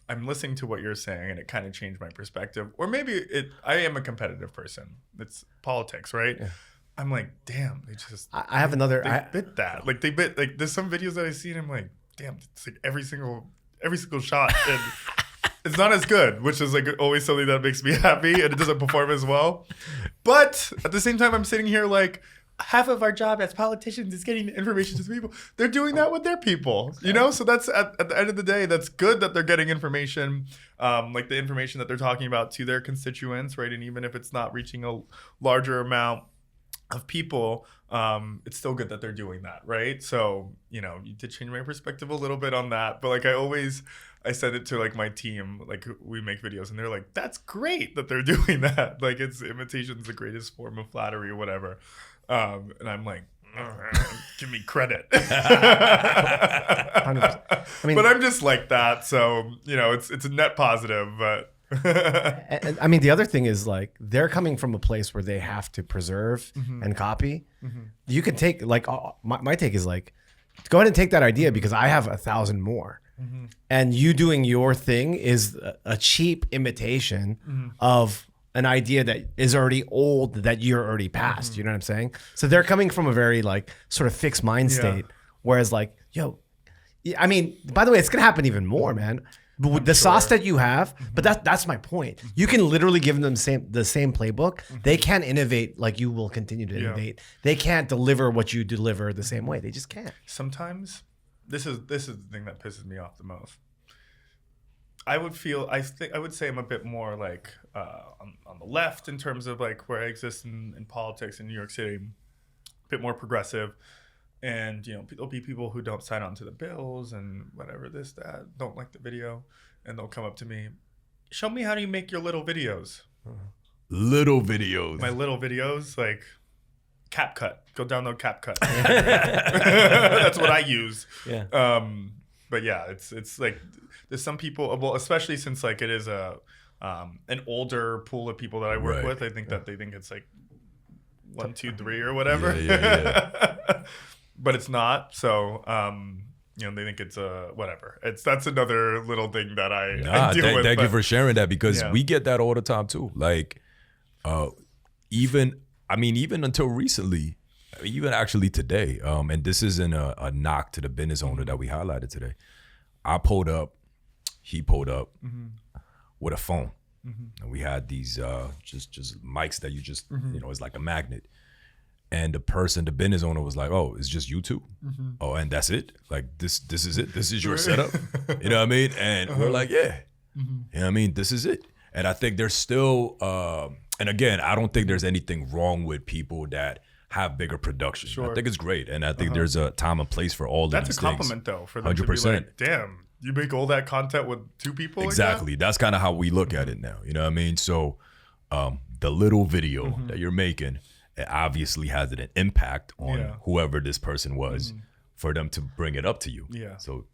I'm listening to what you're saying, and it kind of changed my perspective. Or maybe I am a competitive person. It's politics, right? Yeah. I'm like, damn, they just. I have another. They bit that. They bit. There's some videos that I see, and I'm like, damn, it's every single shot, and it's not as good, which is always something that makes me happy, and it doesn't perform as well. But at the same time, I'm sitting here half of our job as politicians is getting information to the people. They're doing that with their people, So that's at the end of the day, that's good that they're getting information, the information that they're talking about to their constituents, right? And even if it's not reaching a larger amount of people, it's still good that they're doing that, right? So, you did change my perspective a little bit on that. But I said it to my team, we make videos and they're like, that's great that they're doing that. It's imitation's the greatest form of flattery or whatever. And I'm like, give me credit. 100%. I mean, but I'm just like that, so it's a net positive. But and, I mean, the other thing is like they're coming from a place where they have to preserve and copy. You can take like my take is like, go ahead and take that idea because I have 1,000 more. And you doing your thing is a cheap imitation of an idea that is already old that you're already past. You know what I'm saying? So they're coming from a very like sort of fixed mind state. Whereas like, yo, I mean, by the way, it's gonna happen even more, man. But with the sauce that you have, but that's my point. You can literally give them the same playbook. They can't innovate like you will continue to innovate. They can't deliver what you deliver the same way. They just can't. Sometimes this is the thing that pisses me off the most. I would say I'm a bit more like on the left in terms of like where I exist in politics in New York City, a bit more progressive. And, there'll be people who don't sign on to the bills and whatever, this, that, don't like the video. And they'll come up to me, show me how do you make your little videos. Little videos. My little videos, like CapCut. Go download CapCut. That's what I use. Yeah. But yeah, it's like there's some people, well, especially since like it is an older pool of people that I work with. I think that they think it's like 1, 2, 3 or whatever. Yeah. But it's not. So, they think it's whatever. That's another little thing that I deal with. Thank you for sharing that because we get that all the time too. Like, even until recently, even actually today, and this isn't a knock to the business owner that we highlighted today. I pulled up, he pulled up with a phone. And we had these just mics that you just, it's like a magnet. And the business owner was like, "Oh, it's just you two? Oh, and that's it? Like this is it? This is your setup? You know what I mean?" And we're like, "Yeah, you know what I mean? This is it." And I think there's still, and again, I don't think there's anything wrong with people that have bigger production. Sure. I think it's great, and I think there's a time and place for all of these things. That's a compliment, though, for them 100%. To be like, "Damn, you make all that content with 2 people." Exactly. Like that? That's kind of how we look at it now. You know what I mean? So, the little video that you're making. It obviously has an impact on whoever this person was for them to bring it up to you. Yeah. So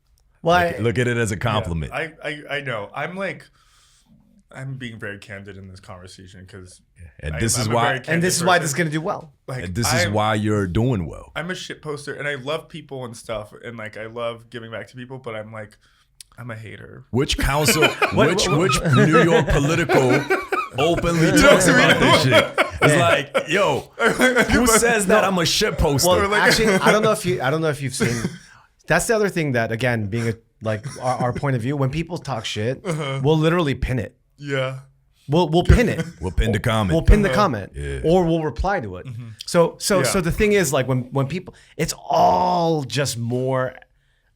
look at it as a compliment. Yeah. I know. I'm being very candid in this conversation because this is why this is going to do well. Like, and this is why you're doing well. I'm a shit poster and I love people and stuff and like I love giving back to people, but I'm a hater. Which council which New York political openly talks about this shit? It's like, yo, who says that I'm a shit poster? Well, actually, I don't know if you've seen. That's the other thing that, again, being our point of view, when people talk shit, we'll literally pin it. Yeah. We'll pin it. We'll pin the comment. We'll pin the comment, or we'll reply to it. So the thing is, like when people, it's all just more.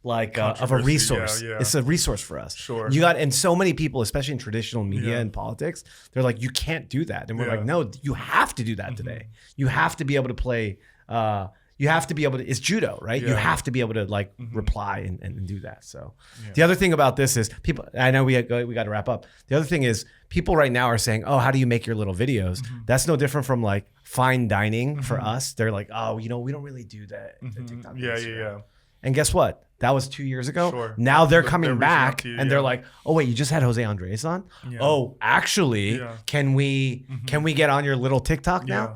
Like of a resource. Yeah. It's a resource for us. Sure. And so many people, especially in traditional media and politics, they're like, you can't do that. And we're like, no, you have to do that today. You have to be able to play, it's judo, right? You have to be able to like reply and do that. So the other thing about this is people, I know we got to wrap up. The other thing is people right now are saying, oh, how do you make your little videos? That's no different from like fine dining for us. They're like, oh, we don't really do that. TikTok Yeah. And guess what? That was 2 years ago. Sure. Now they're coming back and they're like, oh wait, you just had Jose Andres on? Yeah. Oh, actually, can we get on your little TikTok now?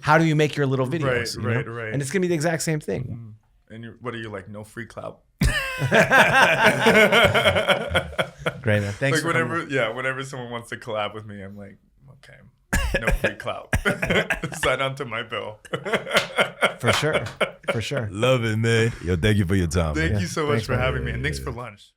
How do you make your little videos? Right. And it's gonna be the exact same thing. And what are you like? No free clout. Great, man. Thanks. Like whenever someone wants to collab with me, I'm like, okay, no free clout. Sign on to my bill. For sure. Love it, man. Yo, thank you for your time. Thank you so much for having me. And thanks for lunch.